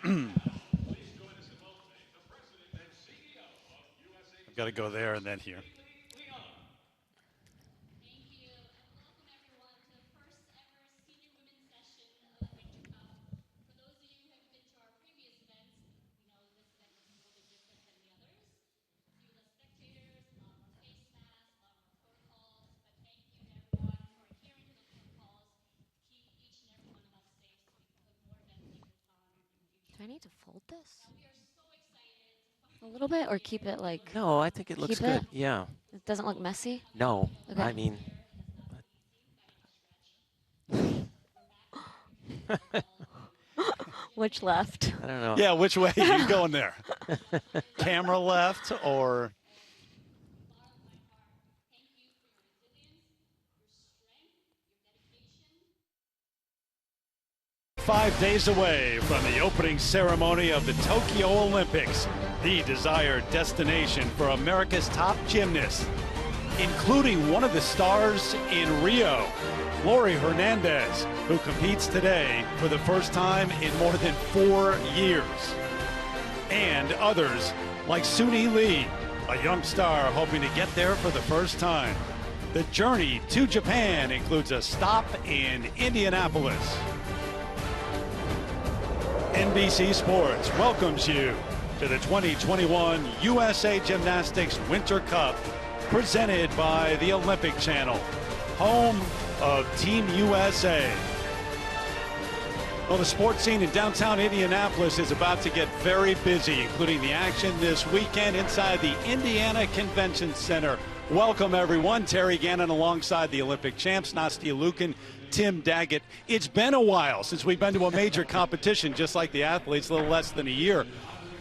I've got to go there and then here. Do I need to fold this a little bit or keep it like? No, I think it looks good. Yeah. It doesn't look messy? No. Okay. I mean. Which left? I don't know. Yeah, which way are you going there? Camera left or? 5 days away from the opening ceremony of the Tokyo Olympics, the desired destination for America's top gymnasts, including one of the stars in Rio, Laurie Hernandez, who competes today for the first time in more than 4 years. And others like Suni Lee, a young star hoping to get there for the first time. The journey to Japan includes a stop in Indianapolis. NBC Sports welcomes you to the 2021 USA Gymnastics Winter Cup, presented by the Olympic Channel, home of Team USA. Well, the sports scene in downtown Indianapolis is about to get very busy, including the action this weekend inside the Indiana Convention Center. Welcome, everyone. Terry Gannon alongside the Olympic champs, Nastia Liukin, Tim Daggett. It's been a while since we've been to a major competition, just like the athletes, a little less than a year.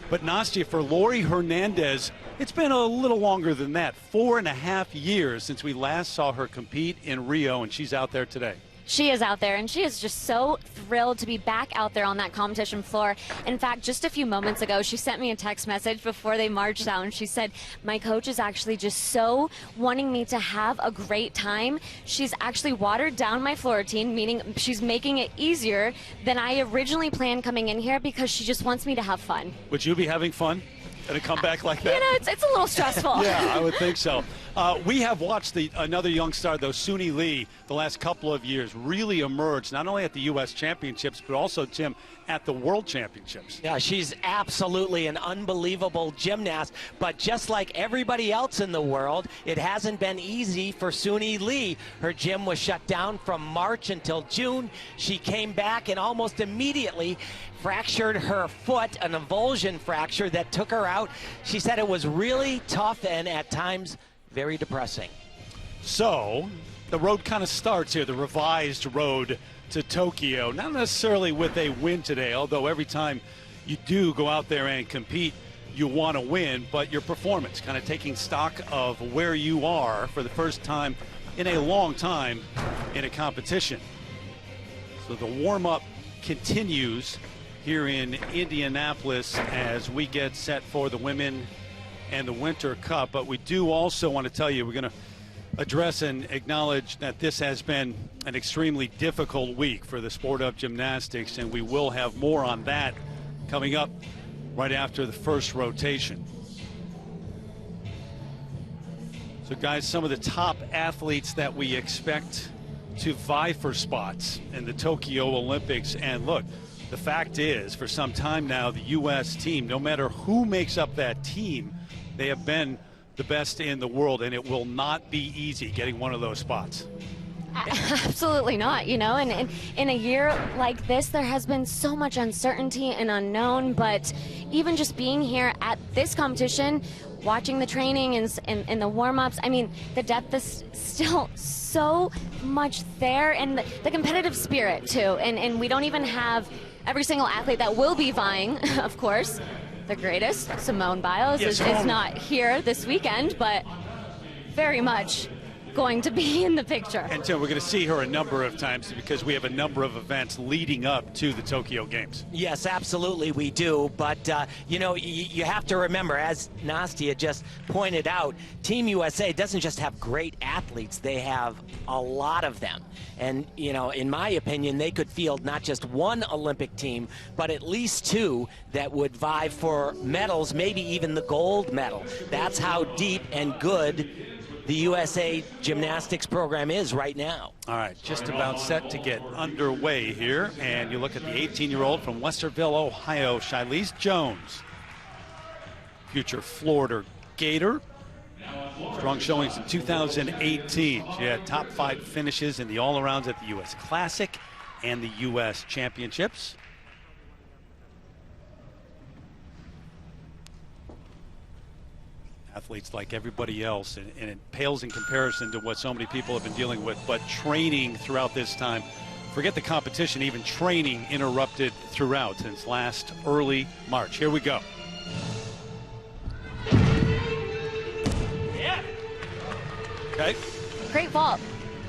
But Nastia, for Laurie Hernandez, it's been a little longer than that. 4.5 years since we last saw her compete in Rio, and she's out there today. She is out there, and she is just so thrilled to be back out there on that competition floor. In fact, just a few moments ago, she sent me a text message before they marched out, and she said, my coach is actually just so wanting me to have a great time. She's actually watered down my floor routine, meaning she's making it easier than I originally planned coming in here because she just wants me to have fun. Would you be having fun at a comeback like that? You know, it's a little stressful. Yeah, I would think so. We have watched another young star, though, Suni Lee, the last couple of years really emerge, not only at the U.S. Championships, but also, Tim, at the World Championships. Yeah, she's absolutely an unbelievable gymnast, but just like everybody else in the world, it hasn't been easy for Suni Lee. Her gym was shut down from March until June. She came back and almost immediately fractured her foot, an avulsion fracture that took her out. She said it was really tough and at times very depressing. So the road kind of starts here, the revised road to Tokyo, not necessarily with a win today, although every time you do go out there and compete, you want to win, but your performance, kind of taking stock of where you are for the first time in a long time in a competition. So the warm-up continues here in Indianapolis as we get set for the women and the Winter Cup. But we do also want to tell you, we're going to address and acknowledge that this has been an extremely difficult week for the sport of gymnastics, and we will have more on that coming up right after the first rotation. So guys, some of the top athletes that we expect to vie for spots in the Tokyo Olympics. And look, the fact is, for some time now, the U.S. team, no matter who makes up that team, they have been the best in the world, and it will not be easy getting one of those spots. Absolutely not, you know, and in a year like this, there has been so much uncertainty and unknown, but even just being here at this competition, watching the training and the warm-ups, I mean, the depth is still so much there, and the competitive spirit, too, and we don't even have every single athlete that will be vying, of course. The greatest, Simone Biles, yes, is not here this weekend, but very much going to be in the picture. And Tim, we're going to see her a number of times because we have a number of events leading up to the Tokyo Games. Yes, absolutely we do. But, you know, you have to remember, as Nastia just pointed out, Team USA doesn't just have great athletes. They have a lot of them. And, you know, in my opinion, they could field not just one Olympic team, but at least two that would vie for medals, maybe even the gold medal. That's how deep and good the USA gymnastics program is right now. All right, just about set to get underway here. And you look at the 18-year-old from Westerville, Ohio, Shilese Jones. Future Florida Gator. Strong showings in 2018. She had top 5 finishes in the all-arounds at the U.S. Classic and the U.S. Championships. Athletes like everybody else, and it pales in comparison to what so many people have been dealing with. But training throughout this time, forget the competition, even training interrupted throughout since last early March. Here we go. Yeah. Okay. Great vault.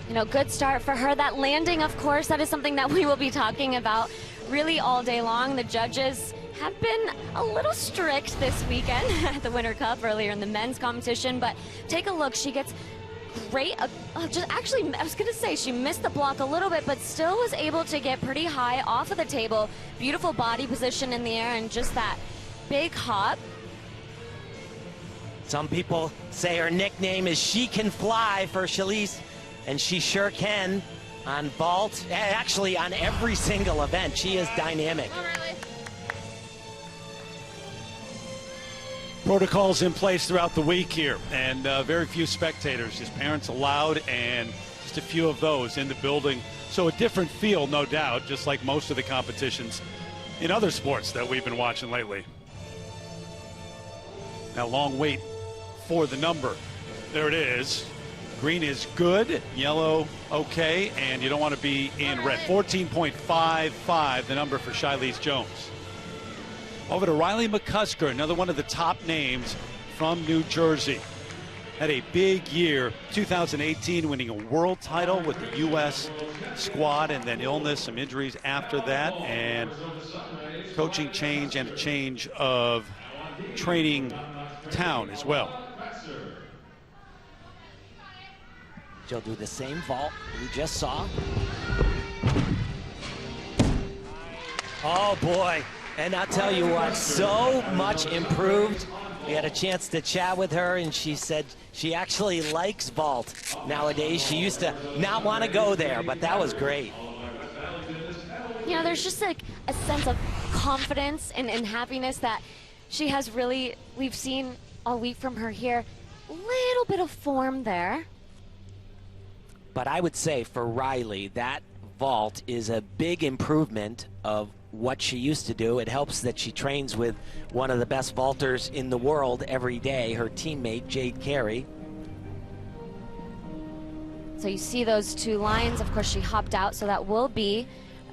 You know, good start for her. That landing, of course, that is something that we will be talking about really all day long. The judges have been a little strict this weekend at the Winter Cup earlier in the men's competition, but take a look. She gets great, actually, I was going to say she missed the block a little bit, but still was able to get pretty high off of the table. Beautiful body position in the air and just that big hop. Some people say her nickname is She Can Fly for Shilese, and she sure can on vault, actually on every single event. She is dynamic. Protocols in place throughout the week here, and very few spectators, just parents allowed, and just a few of those in the building. So a different feel, no doubt, just like most of the competitions in other sports that we've been watching lately. Now, long wait for the number. There it is. Green is good, yellow okay, and you don't want to be in red. 14.55, the number for Shilese Jones. Over to Riley McCusker, another one of the top names from New Jersey. Had a big year, 2018, winning a world title with the U.S. squad, and then illness, some injuries after that, and coaching change and a change of training town as well. She'll do the same vault we just saw. Oh boy. And I'll tell you what, so much improved. We had a chance to chat with her, and she said she actually likes vault nowadays. She used to not want to go there, but that was great. You know, there's just like a sense of confidence and happiness that she has really, we've seen all week from her here. Little bit of form there. But I would say for Riley, that vault is a big improvement of what she used to do. It helps that she trains with one of the best vaulters in the world every day, her teammate Jade Carey. So you see those two lines. Of course, she hopped out, so that will be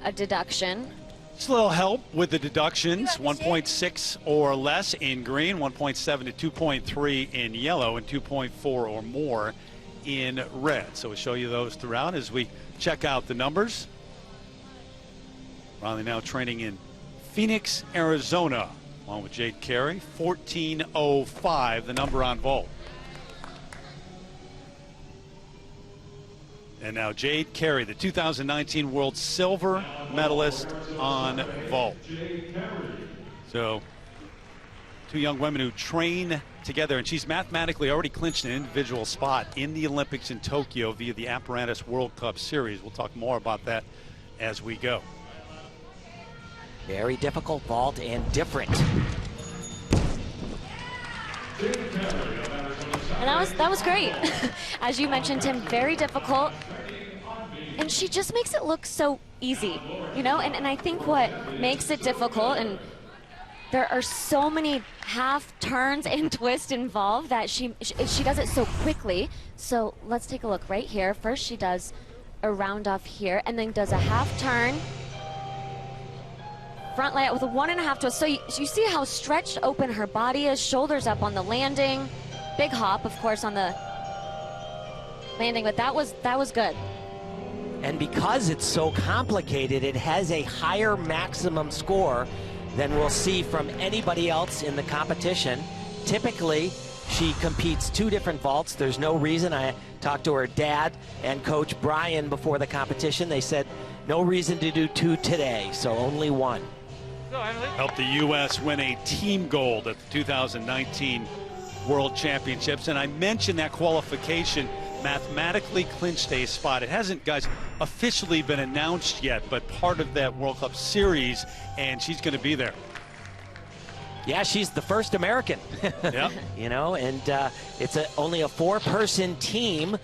a deduction. Just a little help with the deductions, 1.6 or less in green, 1.7 to 2.3 in yellow, and 2.4 or more in red. So we'll show you those throughout as we check out the numbers. Riley now training in Phoenix, Arizona, along with Jade Carey. 14.05, the number on vault. And now Jade Carey, the 2019 World Silver medalist on vault. So, two young women who train together, and she's mathematically already clinched an individual spot in the Olympics in Tokyo via the Apparatus World Cup Series. We'll talk more about that as we go. Very difficult vault and different. And that was great. As you mentioned, Tim, very difficult. And she just makes it look so easy, you know? And I think what makes it difficult, and there are so many half turns and twists involved that she does it so quickly. So let's take a look right here. First, she does a round off here, and then does a half turn. Front layout with a 1.5 twist. So you see how stretched open her body is, shoulders up on the landing. Big hop, of course, on the landing, but that was good. And because it's so complicated, it has a higher maximum score than we'll see from anybody else in the competition. Typically, she competes 2 different vaults. There's no reason. I talked to her dad and Coach Brian before the competition. They said no reason to do 2 today, so only 1. Helped the U.S. win a team gold at the 2019 World Championships. And I mentioned that qualification mathematically clinched a spot. It hasn't, guys, officially been announced yet, but part of that World Cup series, and she's going to be there. Yeah, she's the first American. Yep. You know, and it's only a 4-person team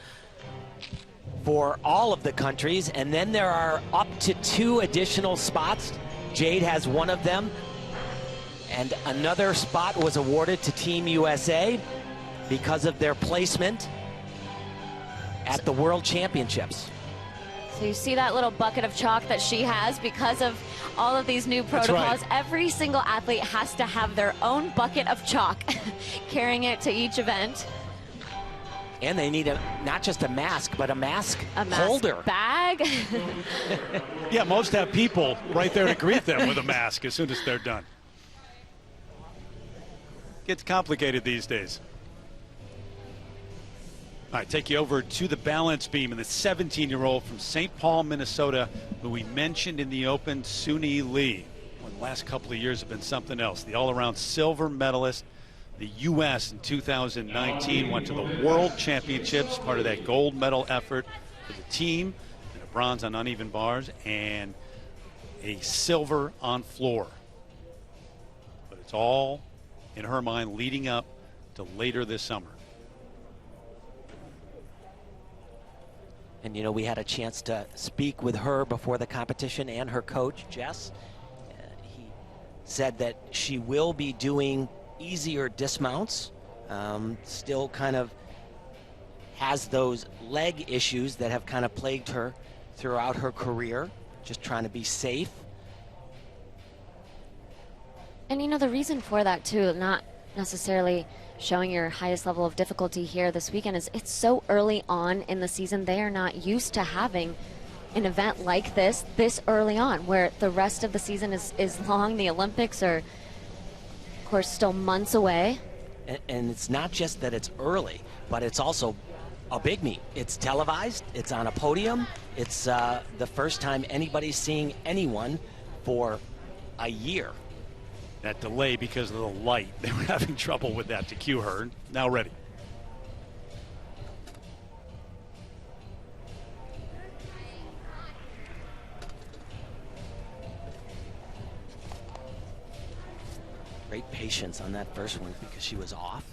for all of the countries, and then there are up to 2 additional spots. Jade has one of them, and another spot was awarded to Team USA because of their placement at the World Championships. So you see that little bucket of chalk that she has because of all of these new protocols. Right. Every single athlete has to have their own bucket of chalk, carrying it to each event. And they need not just a mask, but a mask holder. Bag. Yeah, most have people right there to greet them with a mask as soon as they're done. Gets complicated these days. All right, take you over to the balance beam, and the 17-year-old from St. Paul, Minnesota, who we mentioned in the Open, Suni Lee. Well, the last couple of years have been something else. The all-around silver medalist. The U.S. in 2019 went to the World Championships, part of that gold medal effort for the team, and a bronze on uneven bars, and a silver on floor. But it's all, in her mind, leading up to later this summer. And, you know, we had a chance to speak with her before the competition and her coach, Jess. He said that she will be doing easier dismounts. Still kind of has those leg issues that have kind of plagued her throughout her career, just trying to be safe. And, you know, the reason for that, too, not necessarily showing your highest level of difficulty here this weekend, is it's so early on in the season. They are not used to having an event like this early on, where the rest of the season is long. The Olympics are, of course, still months away. And it's not just that it's early, but it's also a big meet. It's televised, it's on a podium, it's the first time anybody's seeing anyone for a year. That delay because of the light. They were having trouble with that to cue her. Now ready. Great patience on that first one because she was off.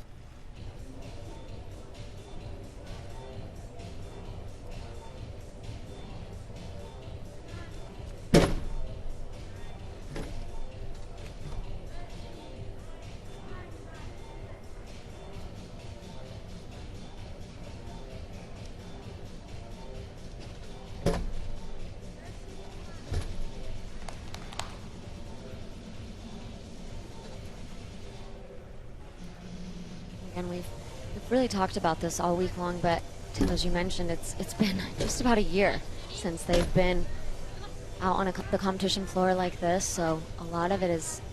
And we've really talked about this all week long, but Tim, as you mentioned, it's been just about a year since they've been out on the competition floor like this. So a lot of it is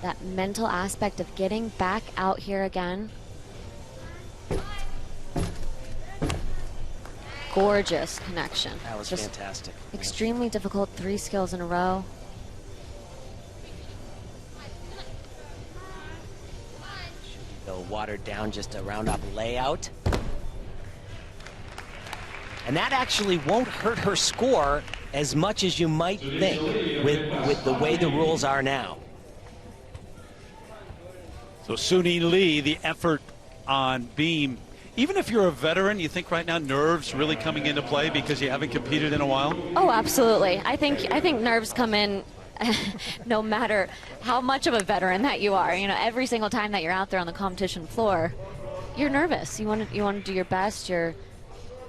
that mental aspect of getting back out here again. Gorgeous connection. That was just fantastic. Extremely difficult, 3 skills in a row. Watered down, just a round-up layout. And that actually won't hurt her score as much as you might think with the way the rules are now. So Suni Lee, the effort on beam. Even if you're a veteran, you think right now nerves really coming into play because you haven't competed in a while? Oh, absolutely. I think nerves come in no matter how much of a veteran that you are. You know, every single time that you're out there on the competition floor, you're nervous. You want to do your best. You're,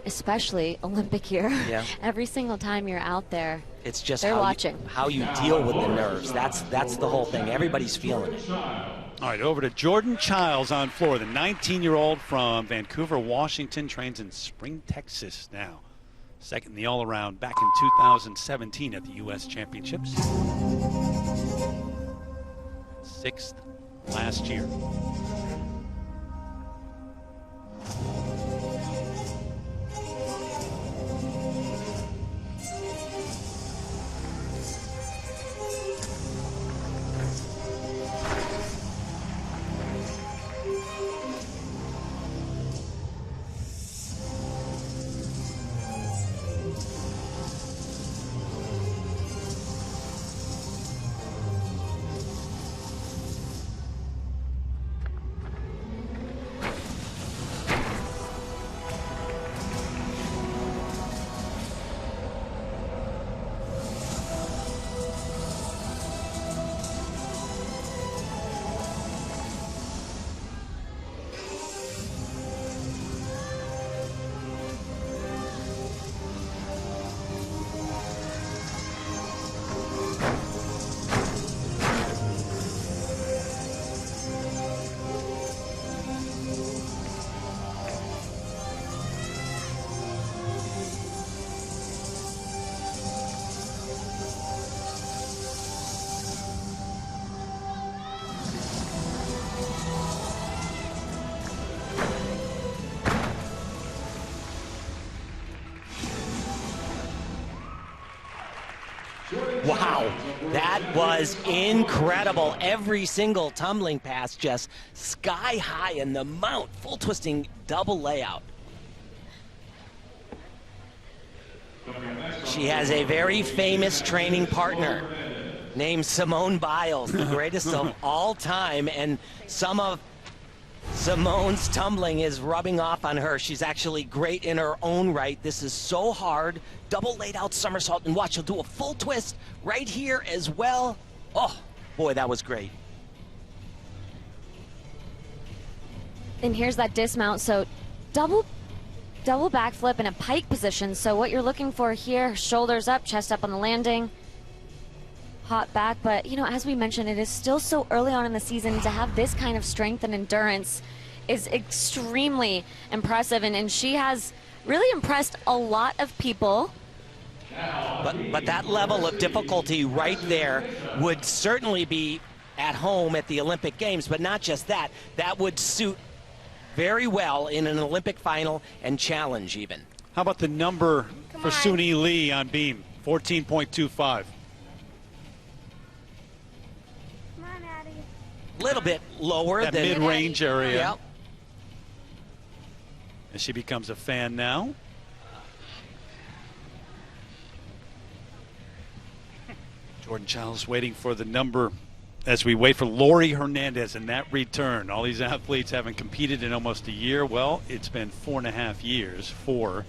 especially Olympic year. Yeah. Every single time you're out there, it's just they're watching. How you deal with the nerves. That's the whole thing. Everybody's feeling it. All right, over to Jordan Childs on floor. The 19-year-old from Vancouver, Washington, trains in Spring, Texas now. Second in the all-around back in 2017 at the U.S. Championships. Sixth last year. Wow, that was incredible. Every single tumbling pass just sky high in the mount, full twisting double layout. She has a very famous training partner named Simone Biles, the greatest of all time, and some of Simone's tumbling is rubbing off on her. She's actually great in her own right. This is so hard. Double laid out somersault, and watch, she'll do a full twist right here as well. Oh, boy, that was great. And here's that dismount. So double backflip in a pike position. So what you're looking for here, shoulders up, chest up on the landing. Hot back, but you know, as we mentioned, it is still so early on in the season. To have this kind of strength and endurance is extremely impressive, and she has really impressed a lot of people. But that level of difficulty right there would certainly be at home at the Olympic Games, but not just that. That would suit very well in an Olympic final and challenge even. How about the number for Suni Lee on beam? 14.25. Little bit lower that than mid-range area. Yep. As she becomes a fan now. Jordan Childs waiting for the number as we wait for Laurie Hernandez in that return. All these athletes haven't competed in almost a year. Well, it's been 4.5 years for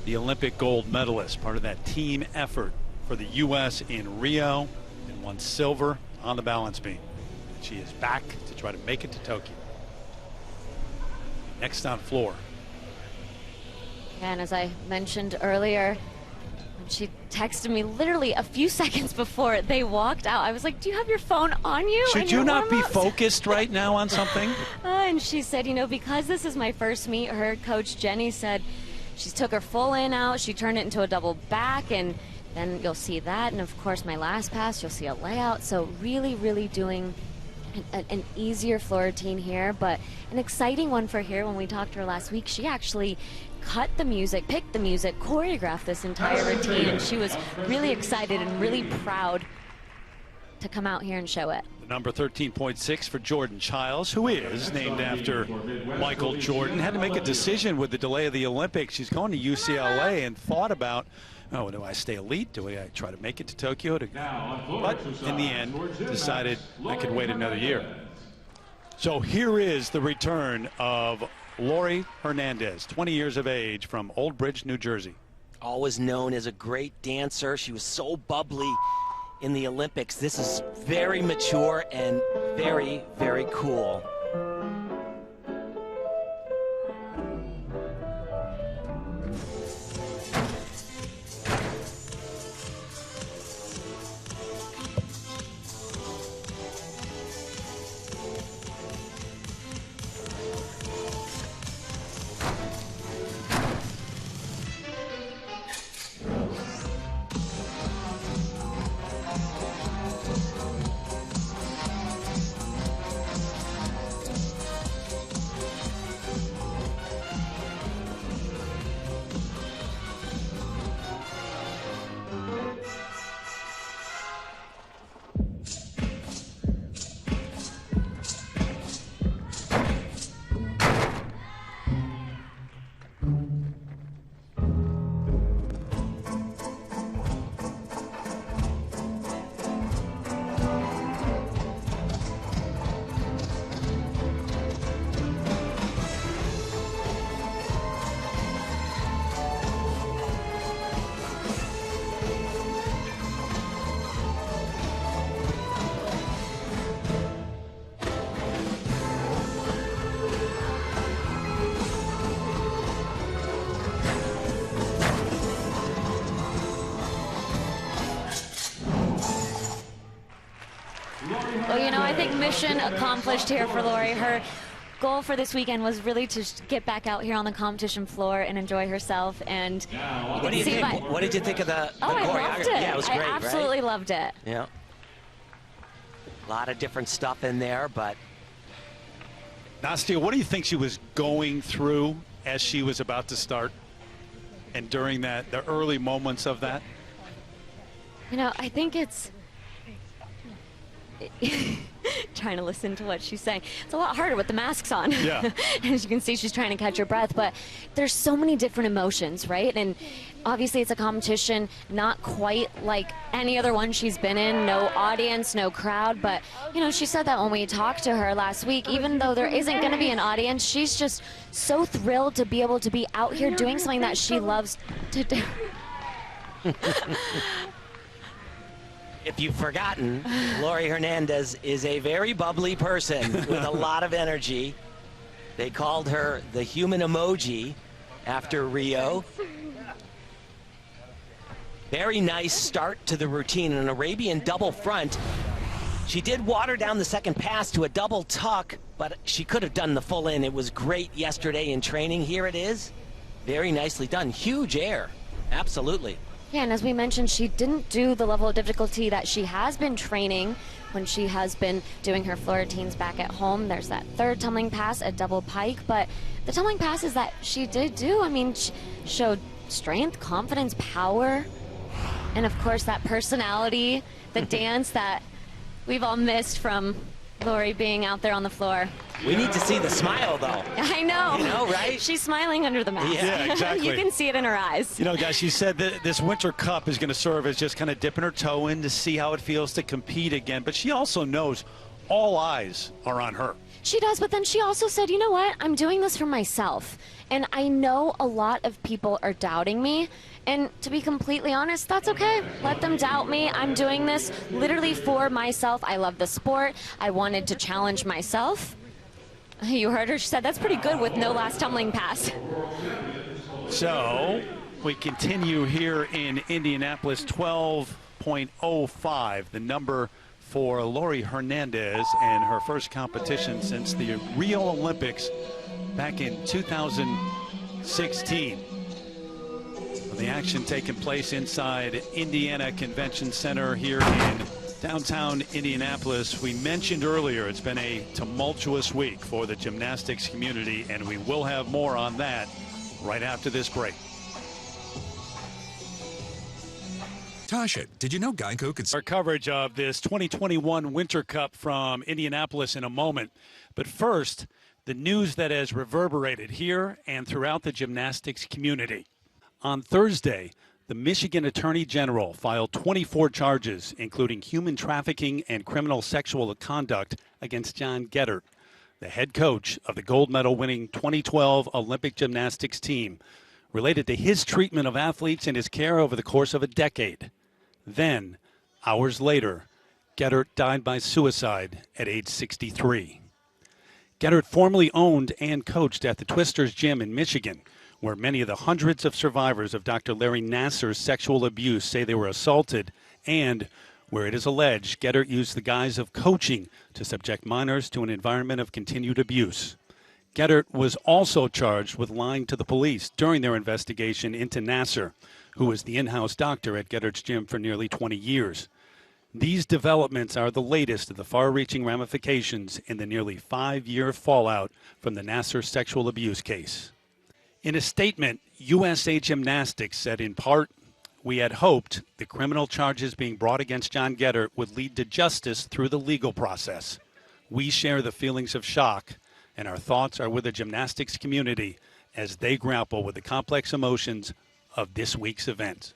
the Olympic gold medalist, part of that team effort for the U.S. in Rio, and won silver on the balance beam. She is back to try to make it to Tokyo. Next on floor. And as I mentioned earlier, when she texted me literally a few seconds before they walked out, I was like, do you have your phone on you? Should you not be focused right now on something? And she said, you know, because this is my first meet, her coach Jenny said she took her full in out, she turned it into a double back, and then you'll see that. And of course, my last pass, you'll see a layout. So really, really doing an easier floor routine here, but an exciting one for here. When we talked to her last week, she actually cut the music, picked the music, choreographed this entire routine, and she was really excited and really proud to come out here and show it. The number 13.6 for Jordan Childs, who is named after Michael Jordan. Had to make a decision with the delay of the Olympics. She's going to UCLA and thought about, oh, do I stay elite? Do I try to make it to Tokyo? But in the end, decided I could wait another year. So here is the return of Laurie Hernandez, 20 years of age, from Old Bridge, New Jersey. Always known as a great dancer. She was so bubbly in the Olympics. This is very mature and very, very cool. think mission accomplished here for Lori. Her goal for this weekend was really to get back out here on the competition floor and enjoy herself. And what do you think? What did you think of the I loved it. Yeah, it was great, I absolutely right? loved it. Yeah. A lot of different stuff in there, but Nastia, what do you think she was going through as she was about to start and during the early moments of that? You know, I think it's trying to listen to what she's saying. It's a lot harder with the masks on. Yeah. As you can see, she's trying to catch her breath, but there's so many different emotions, right? And obviously it's a competition not quite like any other one she's been in. No audience, no crowd, but you know, she said that when we talked to her last week, even though there isn't going to be an audience, she's just so thrilled to be able to be out here doing something that she loves to do. if you've forgotten, Lori Hernandez is a very bubbly person with a lot of energy. They called her the human emoji after Rio. Very nice start to the routine, an Arabian double front. She did water down the second pass to a double tuck, but she could have done the full in. It was great yesterday in training. Here it is. Very nicely done. Huge air. Absolutely. Yeah, and as we mentioned, she didn't do the level of difficulty that she has been training when she has been doing her floor routines back at home. There's that third tumbling pass, a double pike, but the tumbling passes that she did do, I mean, she showed strength, confidence, power, and of course that personality, the dance that we've all missed from Lori being out there on the floor. We need to see the smile, though. I know. You know, right? She's smiling under the mask. Yeah, exactly. You can see it in her eyes. You know, guys, she said that this Winter Cup is going to serve as just kind of dipping her toe in to see how it feels to compete again. But she also knows all eyes are on her. She does, but then she also said, you know what? I'm doing this for myself. And I know a lot of people are doubting me. And to be completely honest, that's okay. Let them doubt me. I'm doing this literally for myself. I love the sport. I wanted to challenge myself. You heard her. She said that's pretty good with no last tumbling pass. So we continue here in Indianapolis, 12.05, the number for Lori Hernandez and her first competition since the Rio Olympics back in 2016. The action taking place inside Indiana Convention Center here in downtown Indianapolis. We mentioned earlier it's been a tumultuous week for the gymnastics community, and we will have more on that right after this break. Tasha, did you know Geico could... Our coverage of this 2021 Winter Cup from Indianapolis in a moment. But first, the news that has reverberated here and throughout the gymnastics community. On Thursday, the Michigan Attorney General filed 24 charges, including human trafficking and criminal sexual conduct, against John Geddert, the head coach of the gold medal winning 2012 Olympic gymnastics team, related to his treatment of athletes and his care over the course of a decade. Then, hours later, Geddert died by suicide at age 63. Geddert formerly owned and coached at the Twisters Gym in Michigan, where many of the hundreds of survivors of Dr. Larry Nassar's sexual abuse say they were assaulted, and where it is alleged Geddert used the guise of coaching to subject minors to an environment of continued abuse. Geddert was also charged with lying to the police during their investigation into Nassar, who was the in-house doctor at Geddert's gym for nearly 20 years. These developments are the latest of the far-reaching ramifications in the nearly 5-year fallout from the Nassar sexual abuse case. In a statement, USA Gymnastics said in part, "We had hoped the criminal charges being brought against John Geddert would lead to justice through the legal process. We share the feelings of shock, and our thoughts are with the gymnastics community as they grapple with the complex emotions of this week's event."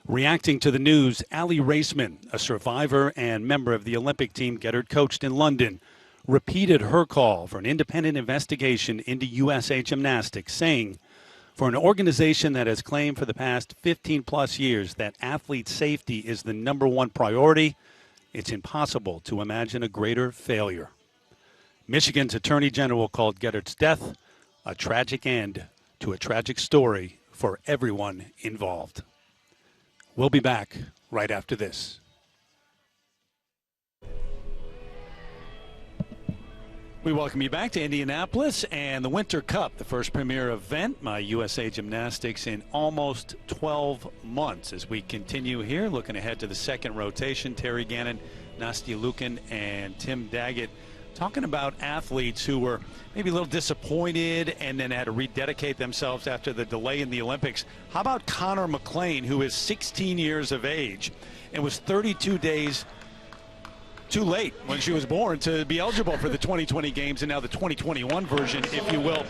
Reacting to the news, Ali Raceman, a survivor and member of the Olympic team Geddert coached in London, repeated her call for an independent investigation into USA Gymnastics, saying, "For an organization that has claimed for the past 15-plus years that athlete safety is the #1 priority, it's impossible to imagine a greater failure." Michigan's Attorney General called Geddert's death a tragic end to a tragic story for everyone involved. We'll be back right after this. We welcome you back to Indianapolis and the Winter Cup, the first premier event by USA Gymnastics in almost 12 months. As we continue here, looking ahead to the second rotation, Terry Gannon, Nastia Liukin, and Tim Daggett talking about athletes who were maybe a little disappointed and then had to rededicate themselves after the delay in the Olympics. How about Connor McLean, who is 16 years of age and was 32 days too late when she was born to be eligible for the 2020 games, and now the 2021 version, if you will.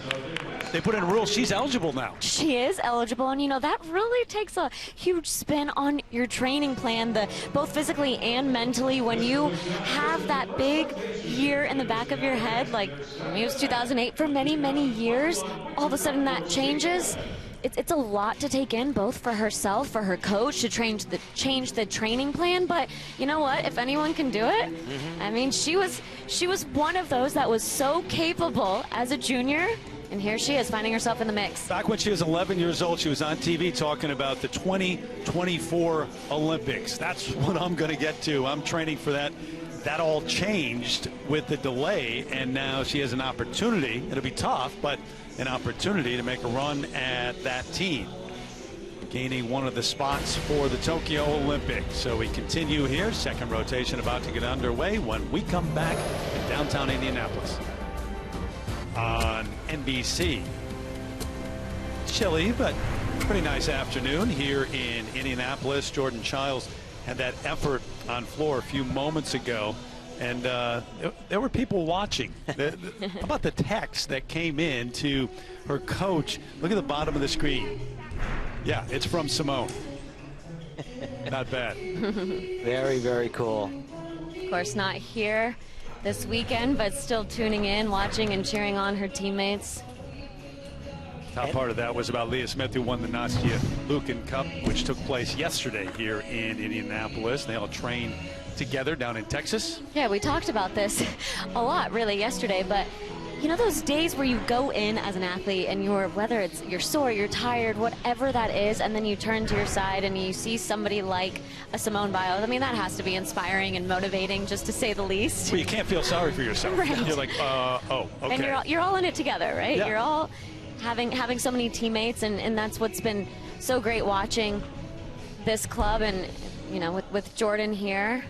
They put in a rule, she's eligible now. She is eligible, and you know, that really takes a huge spin on your training plan, both physically and mentally. When you have that big year in the back of your head, like it was 2008 for many, many years, all of a sudden that changes. It's a lot to take in, both for herself, for her coach, to change the training plan. But you know what? If anyone can do it, I mean, she was one of those that was so capable as a junior, and here she is finding herself in the mix. Back when she was 11 years old, she was on TV talking about the 2024 Olympics. That's what I'm going to get to. I'm training for that. That all changed with the delay, and now she has an opportunity. It'll be tough, but an opportunity to make a run at that team, gaining one of the spots for the Tokyo Olympics. So we continue here, second rotation about to get underway when we come back in downtown Indianapolis on NBC. Chilly, but pretty nice afternoon here in Indianapolis. Jordan Childs had that effort on floor a few moments ago, and there were people watching. How about the text that came in to her coach? Look at the bottom of the screen. Yeah, it's from Simone. Not bad. Very, very cool. Of course, not here this weekend, but still tuning in, watching, and cheering on her teammates. Top part of that was about Leah Smith, who won the Nastia Liukin Cup, which took place yesterday here in Indianapolis. They all trained together down in Texas. Yeah, we talked about this a lot really yesterday, but you know those days where you go in as an athlete and whether it's you're sore, you're tired, whatever that is, and then you turn to your side and you see somebody like a Simone Biles. I mean, that has to be inspiring and motivating, just to say the least. Well, you can't feel sorry for yourself. Right. You're like, oh, okay. And you're all in it together, right? Yeah. You're all having so many teammates, and that's what's been so great watching this club, and you know, with Jordan here.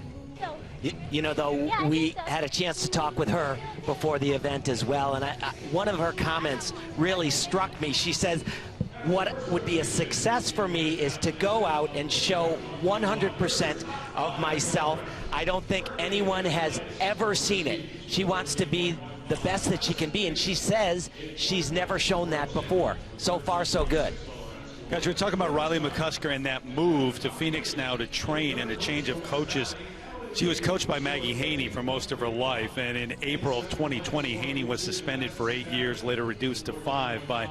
You know, though, we had a chance to talk with her before the event as well, and one of her comments really struck me. She says, what would be a success for me is to go out and show 100% of myself. I don't think anyone has ever seen it. She wants to be the best that she can be, and she says she's never shown that before. So far, so good. Guys, we're talking about Riley McCusker and that move to Phoenix now to train and a change of coaches. She was coached by Maggie Haney for most of her life, and in April of 2020, Haney was suspended for 8 years, later reduced to 5 by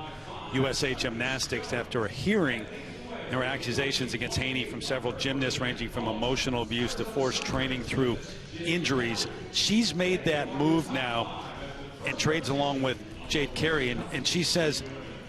USA Gymnastics after a hearing. There were accusations against Haney from several gymnasts, ranging from emotional abuse to forced training through injuries. She's made that move now and trades along with Jade Carey, and she says,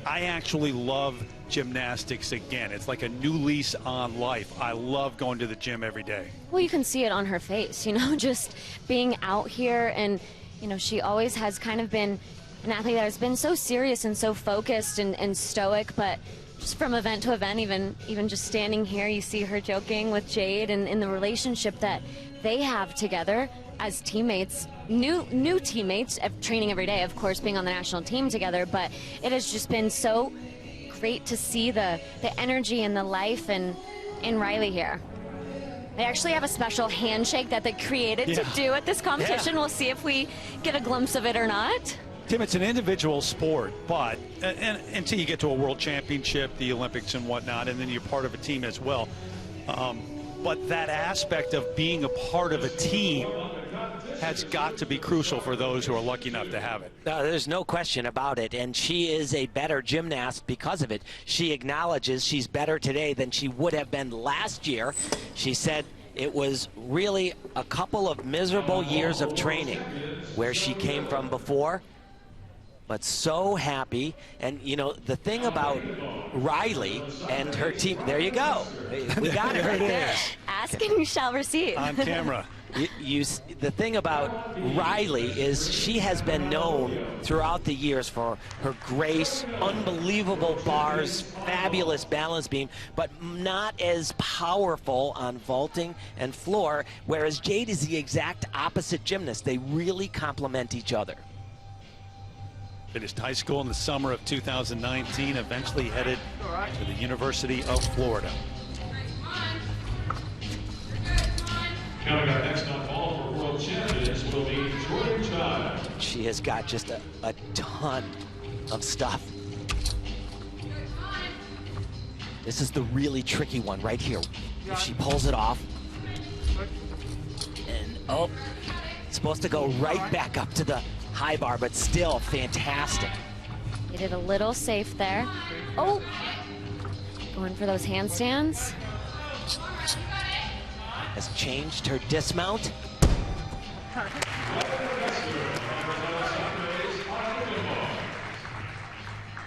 I actually love gymnastics again. It's like a new lease on life. I love going to the gym every day. Well, you can see it on her face, you know, just being out here, and you know, she always has kind of been an athlete that has been so serious and so focused and stoic, but just from event to event, even just standing here, you see her joking with Jade, and in the relationship that they have together as teammates, new teammates, training every day, of course, being on the national team together, but it has just been so great to see the energy and the life in Riley here. They actually have a special handshake that they created to do at this competition. We'll see if we get a glimpse of it or not. Tim, it's an individual sport, but and until you get to a world championship, the Olympics and whatnot, and then you're part of a team as well. But that aspect of being a part of a team has got to be crucial for those who are lucky enough to have it. There's no question about it, and she is a better gymnast because of it. She acknowledges she's better today than she would have been last year. She said it was really a couple of miserable years of training where she came from before, but so happy. And you know, the thing about Riley and her team, there you go. We got it right there. Ask and you shall receive. On camera. The thing about Riley is she has been known throughout the years for her grace, unbelievable bars, fabulous balance beam, but not as powerful on vaulting and floor, whereas Jade is the exact opposite gymnast. They really complement each other. Finished high school in the summer of 2019, eventually headed to the University of Florida. Coming up next on Ball for World Champions will be Jordan Chiles. She has got just a ton of stuff. This is the really tricky one right here. If she pulls it off, and oh, it's supposed to go right back up to the high bar, but still fantastic. You did a little safe there. Oh, going for those handstands. Has changed her dismount.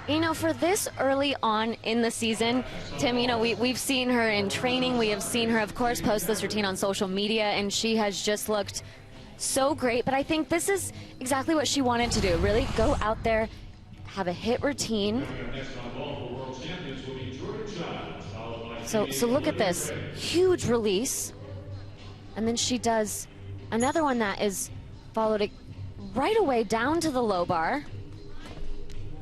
You know, for this early on in the season, Tim, you know, we've seen her in training. We have seen her, of course, post this routine on social media, and she has just looked so great. But I think this is exactly what she wanted to do, really go out there, have a hit routine. So look at this, huge release. And then she does another one that is followed right away down to the low bar.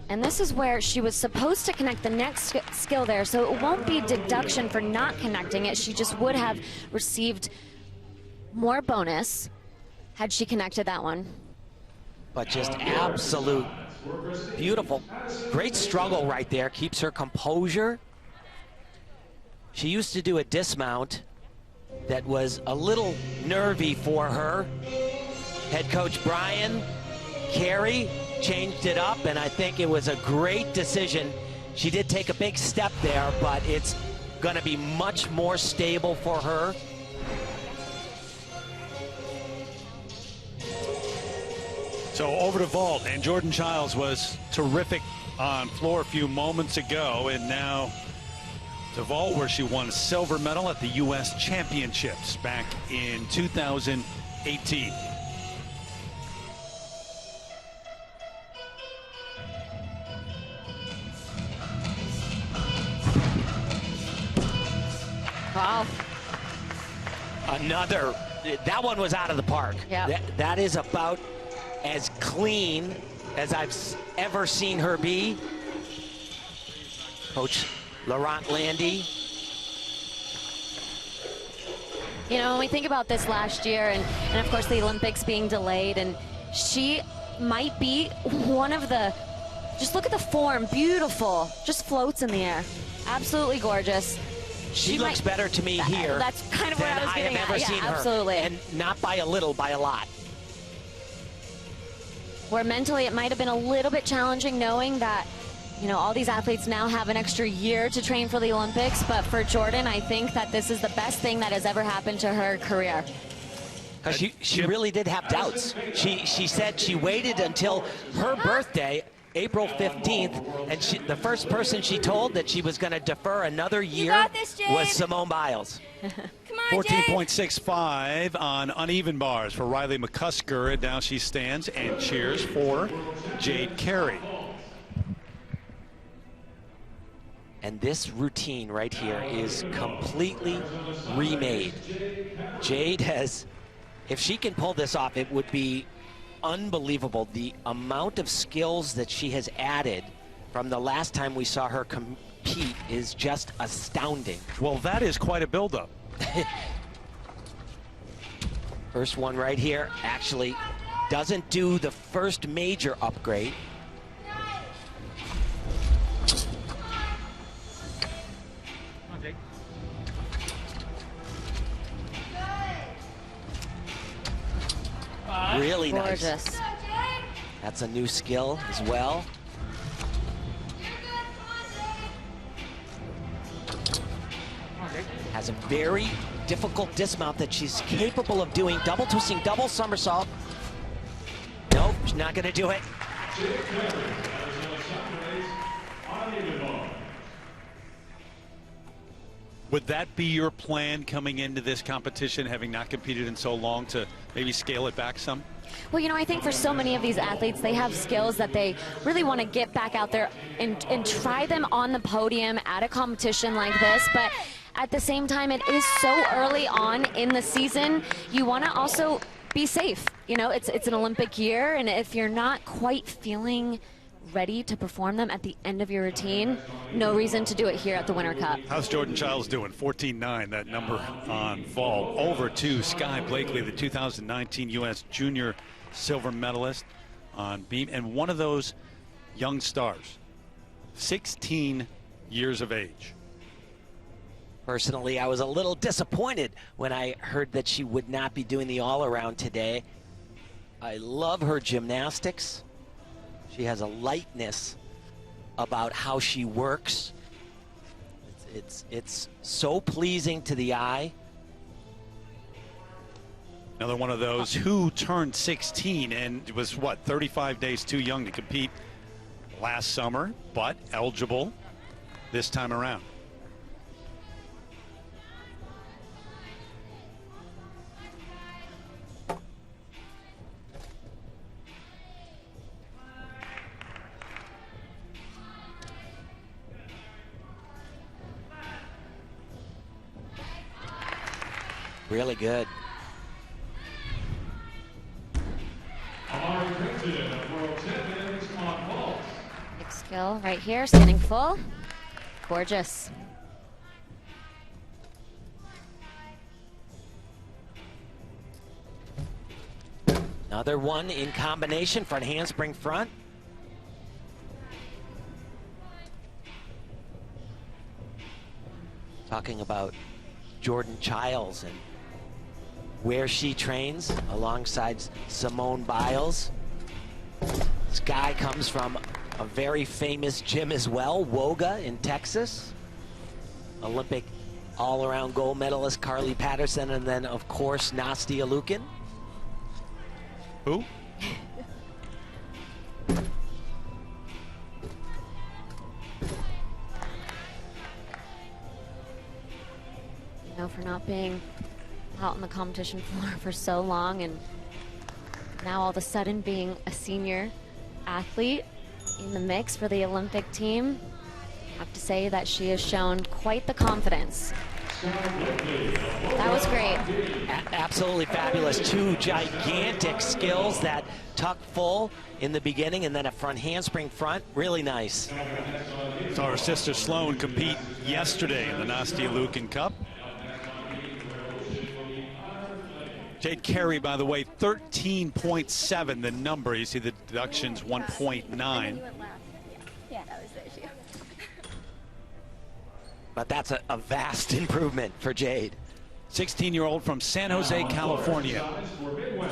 And this is where she was supposed to connect the next skill there, so it won't be deduction for not connecting it. She just would have received more bonus had she connected that one. But just absolute beautiful. Great struggle right there, keeps her composure. She used to do a dismount that was a little nervy for her. Head coach Brian Carey changed it up, and I think it was a great decision. She did take a big step there, but it's going to be much more stable for her. So over to vault, and Jordan Chiles was terrific on floor a few moments ago, and now to vault, where she won a silver medal at the U.S. Championships back in 2018. Wow. Another, that one was out of the park. Yeah. That is about as clean as I've ever seen her be. Coach Laurent Landy. You know, when we think about this last year, and of course the Olympics being delayed, and she might be one of the, just look at the form, beautiful, just floats in the air. Absolutely gorgeous. She looks better to me here. That's kind of what I was getting at. Than I have ever seen her. Absolutely. And not by a little, by a lot. Where mentally it might have been a little bit challenging knowing that, you know, all these athletes now have an extra year to train for the Olympics, but for Jordan, I think that this is the best thing that has ever happened to her career. Because she really did have doubts. She said she waited until her birthday, April 15th, and the first person she told that she was going to defer another year was Simone Biles. Come on, 14.65 on uneven bars for Riley McCusker, and now she stands and cheers for Jade Carey. And this routine right here is completely remade. Jade has, if she can pull this off, it would be unbelievable. The amount of skills that she has added from the last time we saw her compete is just astounding. Well, that is quite a buildup. First one right here actually doesn't do the first major upgrade. Really gorgeous. Nice. That's a new skill as well. Has a very difficult dismount that she's capable of doing. Double twisting, double somersault. Nope, she's not going to do it. Would that be your plan coming into this competition, having not competed in so long, to maybe scale it back some? Well, you know, I think for so many of these athletes, they have skills that they really want to get back out there and try them on the podium at a competition like this. But at the same time, it is so early on in the season. You want to also be safe. You know, it's an Olympic year, and if you're not quite feeling ready to perform them at the end of your routine, no reason to do it here at the Winter Cup. How's Jordan Childs doing? 14.9, that number on vault. Over to Sky Blakely, the 2019 U.S. Junior silver medalist on beam, and one of those young stars, 16 years of age. Personally, I was a little disappointed when I heard that she would not be doing the all-around today. I love her gymnastics. She has a lightness about how she works. It's so pleasing to the eye. Another one of those who turned 16 and was, what, 35 days too young to compete last summer, but eligible this time around. Really good. Big skill right here, standing full. Gorgeous. Another one in combination, front handspring front. Talking about Jordan Childs and where she trains alongside Simone Biles. This guy comes from a very famous gym as well, Woga in Texas. Olympic all-around gold medalist Carly Patterson, and then of course Nastia Liukin. Who? You know, for not being out on the competition floor for so long, and now all of a sudden being a senior athlete in the mix for the Olympic team, I have to say that she has shown quite the confidence. That was great. Absolutely fabulous. Two gigantic skills, that tuck full in the beginning and then a front handspring front. Really nice. Saw her sister Sloan compete yesterday in the Nastia Liukin Cup. Jade Carey, by the way, 13.7, the number. You see the deductions, 1.9. Yeah, that was the issue. But that's a vast improvement for Jade. 16-year-old from San Jose, California.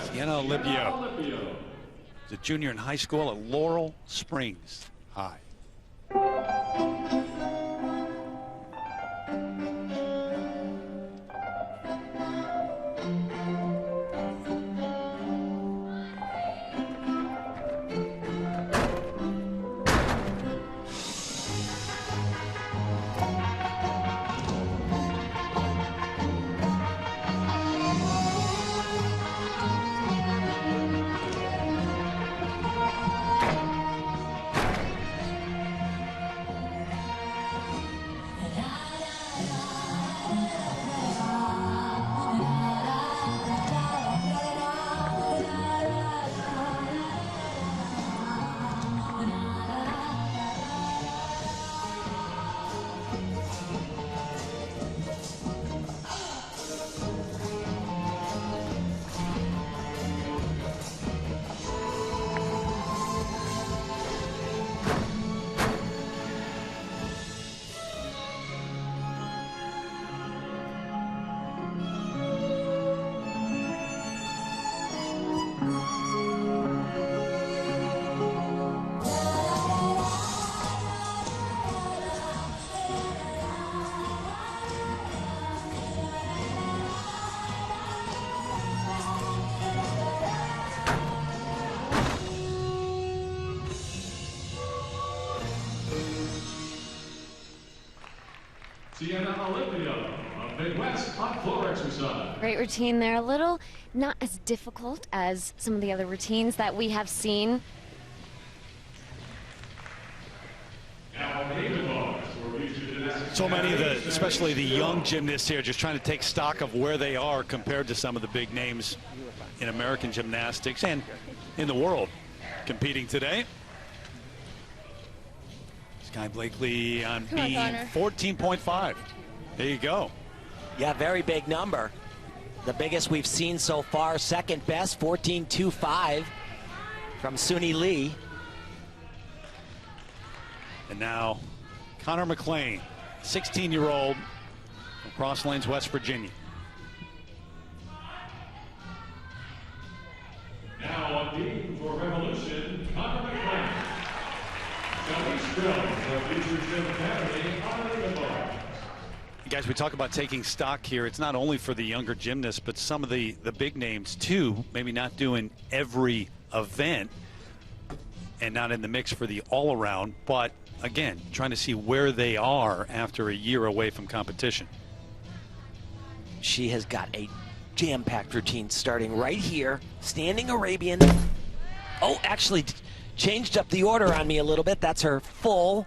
Sienna Libio. She's a junior in high school at Laurel Springs High. Sienna Olivia of Midwest hot floor exercise. Great routine there. A little not as difficult as some of the other routines that we have seen. Now David Bars for Region Gymnastics. So many of the, especially the young gymnasts here, just trying to take stock of where they are compared to some of the big names in American gymnastics and in the world competing today. Sky Blakely on beam 14.5. There you go. Yeah, very big number. The biggest we've seen so far. Second best, 14.25 from Suni Lee. And now Connor McLean, 16-year-old from Cross Lanes, West Virginia. Now on beam for Revolution, Connor McLean. Johnny Strell of Future Gym Academy on the bars. Guys, we talk about taking stock here. It's not only for the younger gymnasts, but some of the big names too, maybe not doing every event and not in the mix for the all-around, but again, trying to see where they are after a year away from competition. She has got a jam-packed routine starting right here. Standing Arabian. Oh, actually changed up the order on me a little bit. That's her full.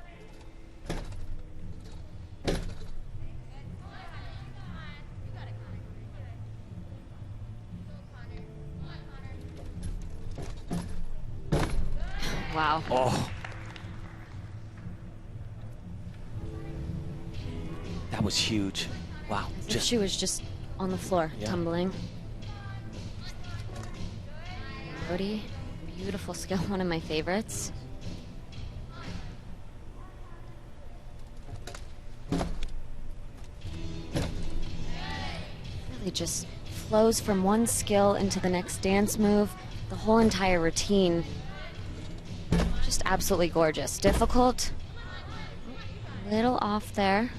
Wow. Oh. That was huge. Wow. She was just on the floor, tumbling. Brody, beautiful skill, one of my favorites. Really just flows from one skill into the next dance move, the whole entire routine. Just absolutely gorgeous. Difficult, a little off there.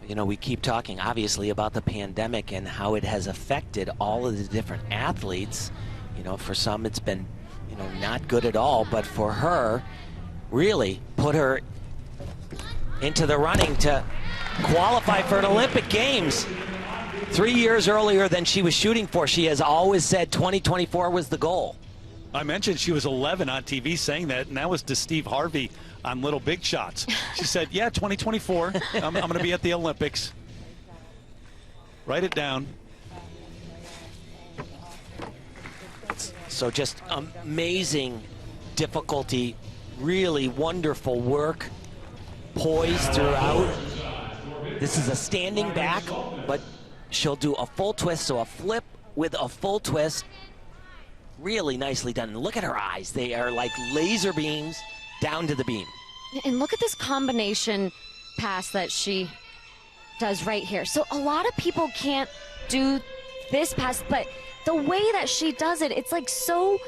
You know, we keep talking, obviously, about the pandemic and how it has affected all of the different athletes. You know, for some it's been, you know, not good at all, but for her, really put her into the running to qualify for an Olympic Games 3 years earlier than she was shooting for. She has always said 2024 was the goal. I mentioned she was 11 on TV saying that, and that was to Steve Harvey on Little Big Shots. She said, yeah, 2024, I'm going to be at the Olympics. Write it down. So just amazing difficulty, really wonderful work, poise throughout. This is a standing back, but she'll do a full twist, so a flip with a full twist. Really nicely done. Look at her eyes. They are like laser beams down to the beam. And look at this combination pass that she does right here. So a lot of people can't do this pass, but the way that she does it, it's like so,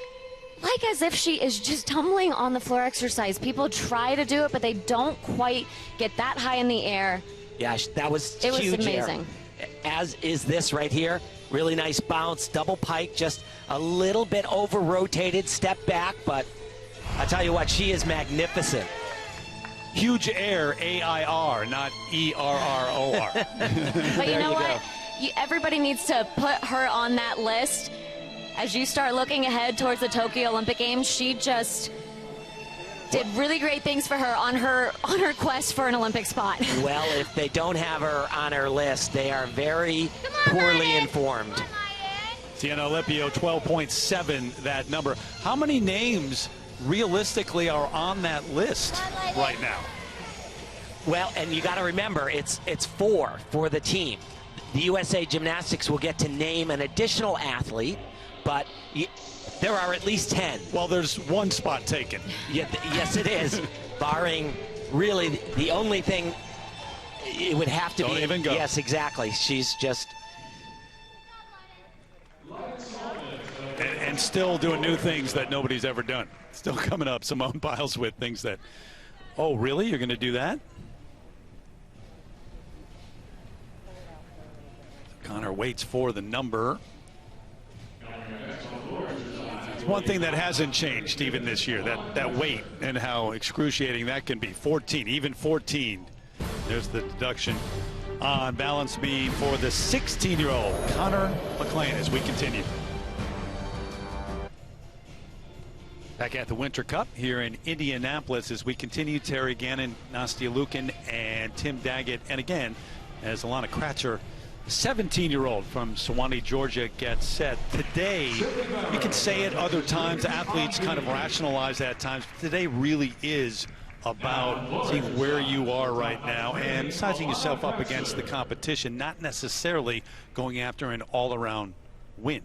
like as if she is just tumbling on the floor exercise. People try to do it, but they don't quite get that high in the air. Yeah, that was It was huge amazing. air. As is this right here. Really nice bounce, double pike, just a little bit over rotated, step back, but I tell you what, she is magnificent. Huge air, A-I-R, not E-R-R-O-R. But you know what? Everybody needs to put her on that list. As you start looking ahead towards the Tokyo Olympic Games, she just did really great things for her on her quest for an Olympic spot. Well, if they don't have her on her list, they are very poorly informed. Sienna Olipio, 12.7, that number. How many names realistically are on that list right now? Well, and you got to remember, it's 4 for the team. The USA Gymnastics will get to name an additional athlete, but there are at least 10. Well, there's one spot taken. Yeah, yes, it is. Barring really the only thing, it would have to be. Don't even go. Yes, exactly. She's just. And still doing new things that nobody's ever done. Still coming up, Simone Biles, with things that, oh, really? You're going to do that? Connor waits for the number. It's one thing that hasn't changed even this year, that weight and how excruciating that can be. 14, even 14 There's the deduction on balance beam for the 16-year-old Connor McClain as we continue. Back at the Winter Cup here in Indianapolis as we continue. Terry Gannon, Nastia Lukin, and Tim Daggett. And again, as Alana Kratzer, 17-year-old from Sewanee, Georgia, gets set. Today, you can say it other times, athletes kind of rationalize that at times. Today really is about seeing where you are right now and sizing yourself up against the competition, not necessarily going after an all-around win.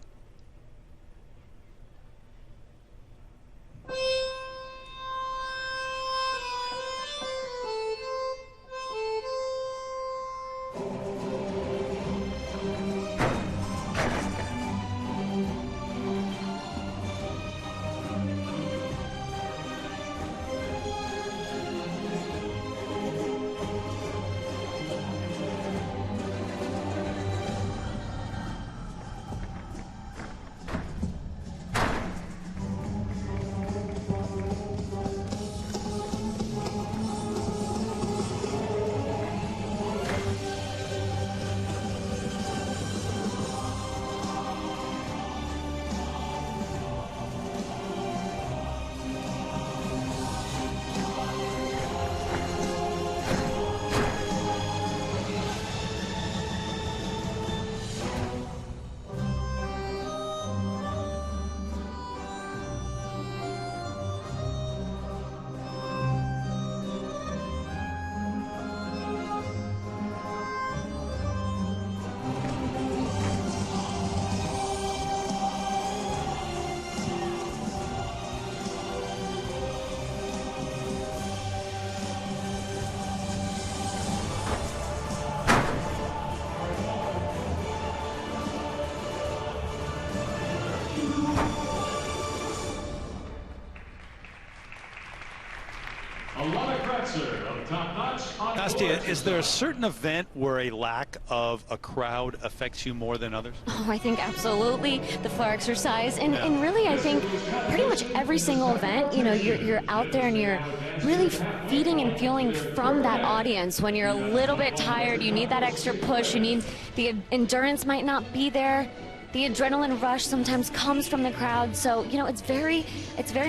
Alana Kratzer of Top Notch. Nastia, is there a certain event where a lack of a crowd affects you more than others? Oh, I think absolutely the floor exercise, and really I think pretty much every single event, you know, you're out there and you're really feeding and fueling from that audience. When you're a little bit tired, you need that extra push, you need the endurance might not be there. The adrenaline rush sometimes comes from the crowd, so you know it's very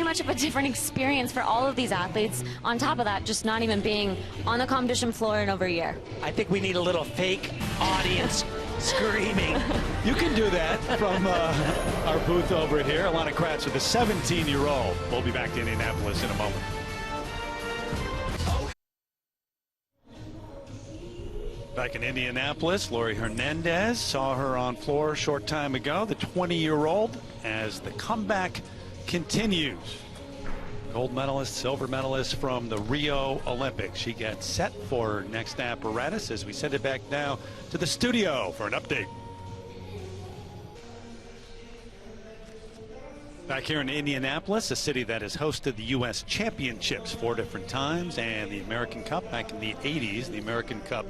much of a different experience for all of these athletes. On top of that, just not even being on the competition floor in over a year. I think we need a little fake audience screaming. You can do that from our booth over here. Alana Kratzer, the 17-year-old. We'll be back to Indianapolis in a moment. Back in Indianapolis, Lori Hernandez saw her on floor a short time ago, the 20-year-old, as the comeback continues. Gold medalist, silver medalist from the Rio Olympics. She gets set for her next apparatus as we send it back now to the studio for an update. Back here in Indianapolis, a city that has hosted the U.S. Championships 4 different times and the American Cup back in the 80s. The American Cup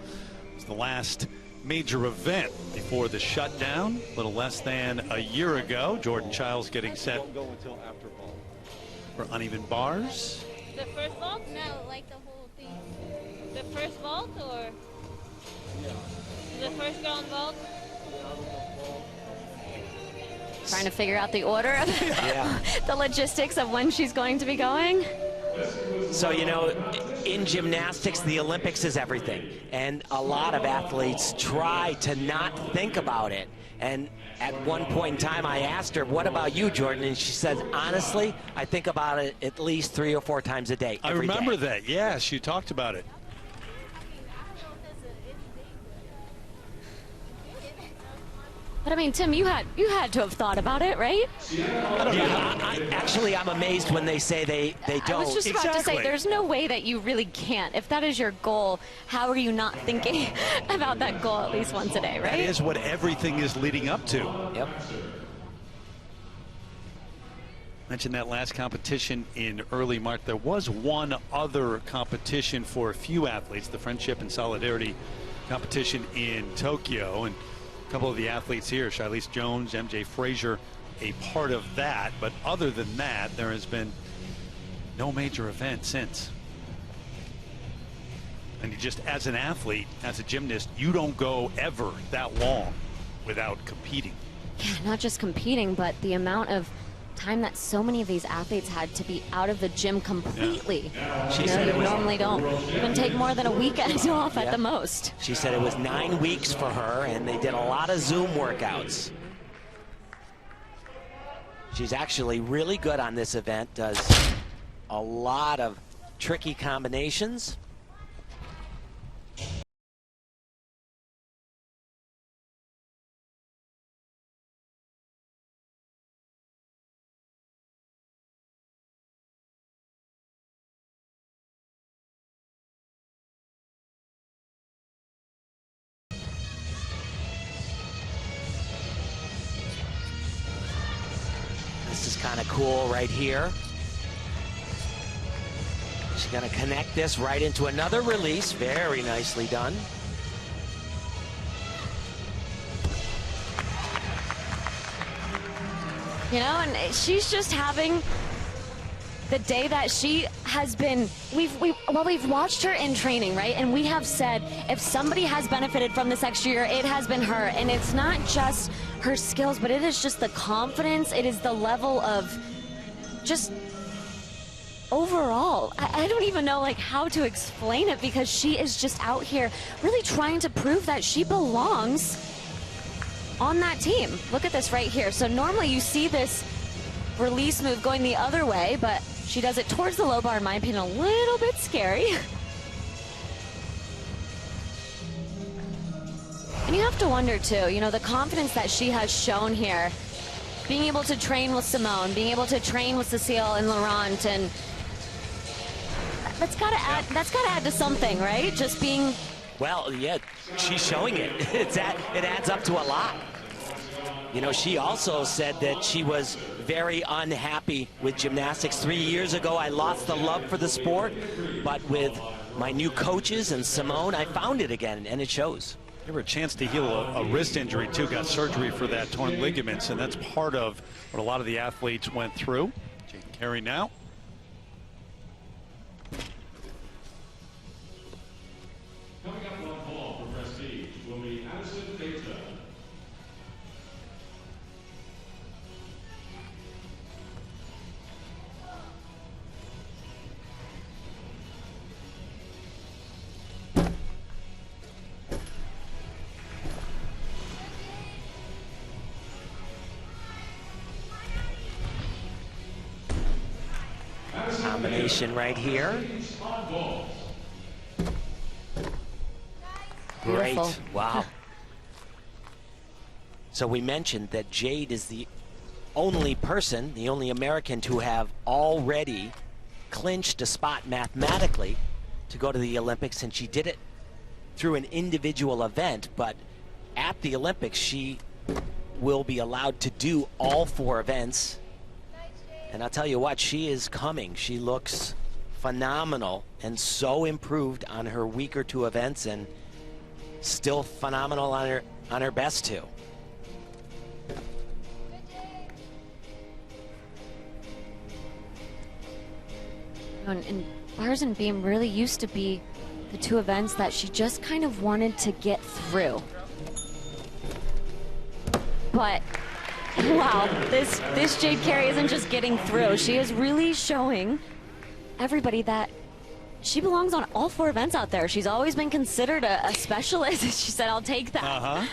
was the last major event before the shutdown, a little less than a year ago. Jordan Childs getting set for uneven bars. The first vault? No, like the whole thing. The first vault or? Yeah. The first ground vault? Trying to figure out the order of Yeah. the logistics of when she's going to be going. So, you know, in gymnastics, the Olympics is everything. And a lot of athletes try to not think about it. And at one point in time, I asked her, what about you, Jordan? And she said, honestly, I think about it at least 3 or 4 times a day. I remember that. Yes, you talked about it. But I mean, Tim, you had to have thought about it, right? Actually, I'm amazed when they say they don't. I was just about to Exactly. say, there's no way that you really can't. If that is your goal, how are you not thinking about that goal at least once a day, right? That is what everything is leading up to. Yep. Mentioned that last competition in early March. There was one other competition for a few athletes, the Friendship and Solidarity competition in Tokyo. And a couple of the athletes here, Shilese Jones, MJ Frazier, a part of that. But other than that, there has been no major event since. And you just, as an athlete, as a gymnast, you don't go ever that long without competing. Yeah, not just competing, but the amount of time that so many of these athletes had to be out of the gym completely. She said it was, normally don't even take more than a weekend off at the most. She said it was 9 weeks for her, and they did a lot of Zoom workouts. She's actually really good on this event, does a lot of tricky combinations. This is kind of cool right here. She's going to connect this right into another release. Very nicely done. You know, and she's just having the day that she has been. We've watched her in training, right? And we have said if somebody has benefited from this extra year, it has been her. And it's not just her skills, but it is just the confidence. It is the level of just overall. I don't even know like how to explain it, because she is just out here really trying to prove that she belongs on that team. Look at this right here. So normally you see this release move going the other way, but she does it towards the low bar, in my opinion, a little bit scary. And you have to wonder too, you know, the confidence that she has shown here, being able to train with Simone, being able to train with Cecile and Laurent, and that's gotta add to something, right? Just being. Well, yeah, she's showing it. It adds up to a lot. You know, she also said that she was very unhappy with gymnastics. 3 years ago, I lost the love for the sport, but with my new coaches and Simone, I found it again, and it shows. Gave her a chance to heal a wrist injury, too. Got surgery for that, torn ligaments, and that's part of what a lot of the athletes went through. Jade Carey now. Coming up on ball for Prestige will be Addison Data. Combination right here. Great. Beautiful. Wow. So we mentioned that Jade is the only person, the only American to have already clinched a spot mathematically to go to the Olympics, and she did it through an individual event, but at the Olympics she will be allowed to do all 4 events. And I'll tell you what, she is coming. She looks phenomenal and so improved on her week or 2 events, and still phenomenal on her best 2. And bars and beam really used to be the 2 events that she just kind of wanted to get through. But wow, this Jade Carey isn't just getting through. She is really showing everybody that she belongs on all 4 events out there. She's always been considered a specialist. She said, I'll take that.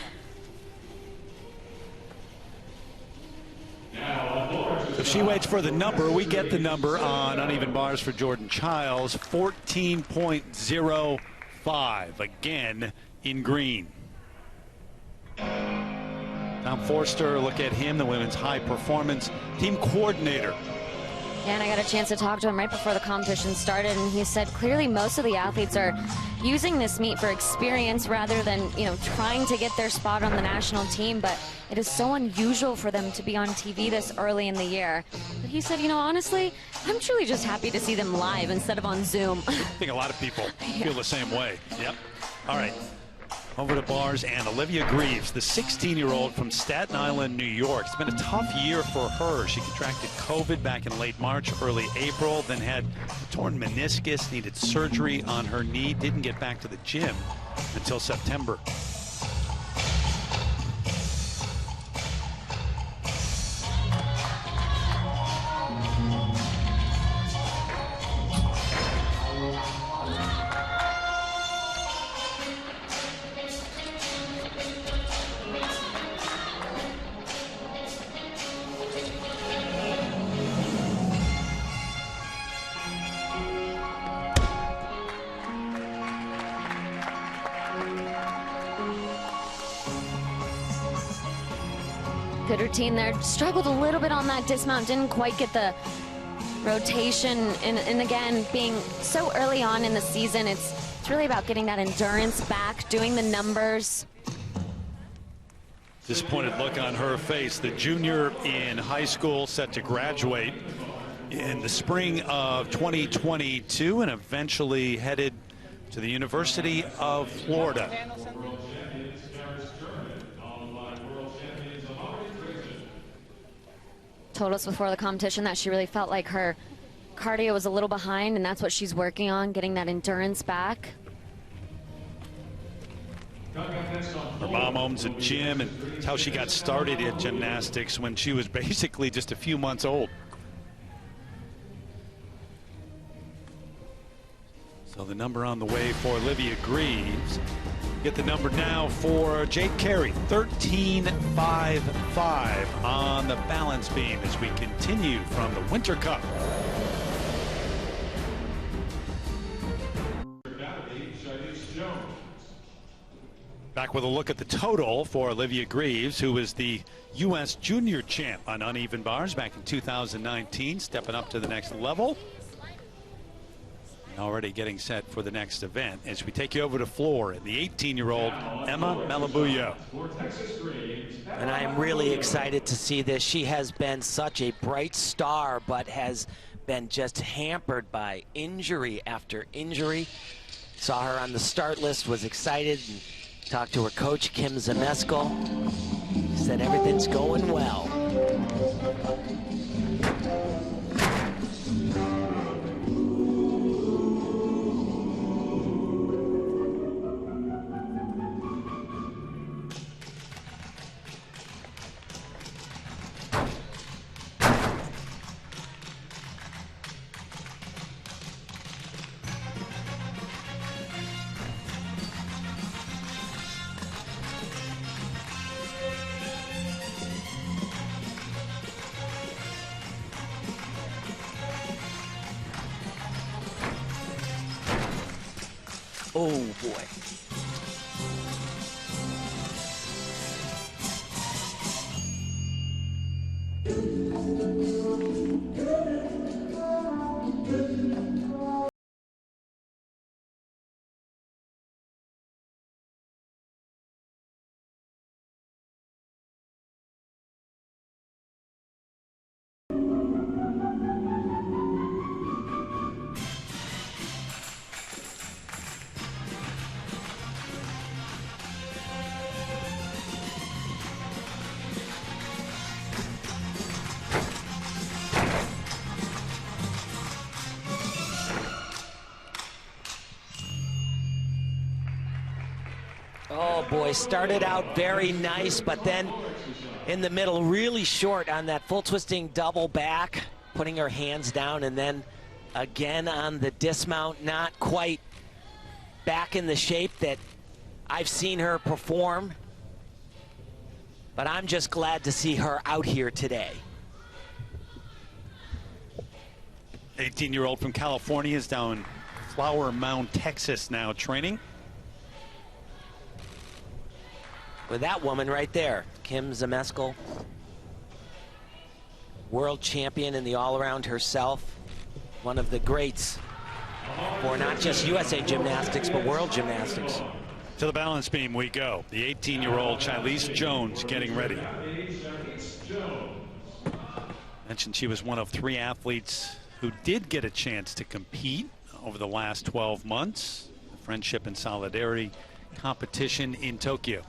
So she waits for the number. We get the number on uneven bars for Jordan Chiles, 14.05, again in green. Tom Forster, look at him, the women's high performance team coordinator. Yeah, and I got a chance to talk to him right before the competition started, and he said clearly most of the athletes are using this meet for experience rather than, you know, trying to get their spot on the national team, but it is so unusual for them to be on TV this early in the year. But he said, you know, honestly, I'm truly just happy to see them live instead of on Zoom. I think a lot of people feel the same way. Yep. All right. over to bars, and Olivia Greaves, the 16-year-old from Staten Island, New York. It's been a tough year for her. She contracted COVID back in late March, early April, then had a torn meniscus, needed surgery on her knee, didn't get back to the gym until September. Good routine there. Struggled a little bit on that dismount. Didn't quite get the rotation. And again, being so early on in the season, it's really about getting that endurance back, doing the numbers. Disappointed look on her face. The junior in high school, set to graduate in the spring of 2022 and eventually headed to the University of Florida. Told us before the competition that she really felt like her cardio was a little behind, and that's what she's working on, getting that endurance back. Her mom owns a gym, and it's how she got started in gymnastics when she was basically just a few months old. So the number on the way for Olivia Greaves. Get the number now for Jake Carey, 13.55 on the balance beam as we continue from the Winter Cup. Back with a look at the total for Olivia Greaves, who was the U.S. Junior champ on uneven bars back in 2019, stepping up to the next level. Already getting set for the next event as we take you over to floor and the 18-year-old Emma Malabuyo. And I am really excited to see this. She has been such a bright star, but has been just hampered by injury after injury. Saw her on the start list, was excited, and talked to her coach, Kim Zmeskal. Said everything's going well. Oh boy. Oh boy, started out very nice, but then in the middle really short on that full twisting double back, putting her hands down, and then again on the dismount, not quite back in the shape that I've seen her perform. But I'm just glad to see her out here today. 18-year-old from California is down in Flower Mound, Texas now training. With that woman right there, Kim Zmeskal, world champion in the all-around herself, one of the greats for not just USA Gymnastics, but world gymnastics. To the balance beam we go. The 18-year-old Chilese Jones getting ready. Mentioned she was one of 3 athletes who did get a chance to compete over the last 12 months. The friendship and solidarity competition in Tokyo.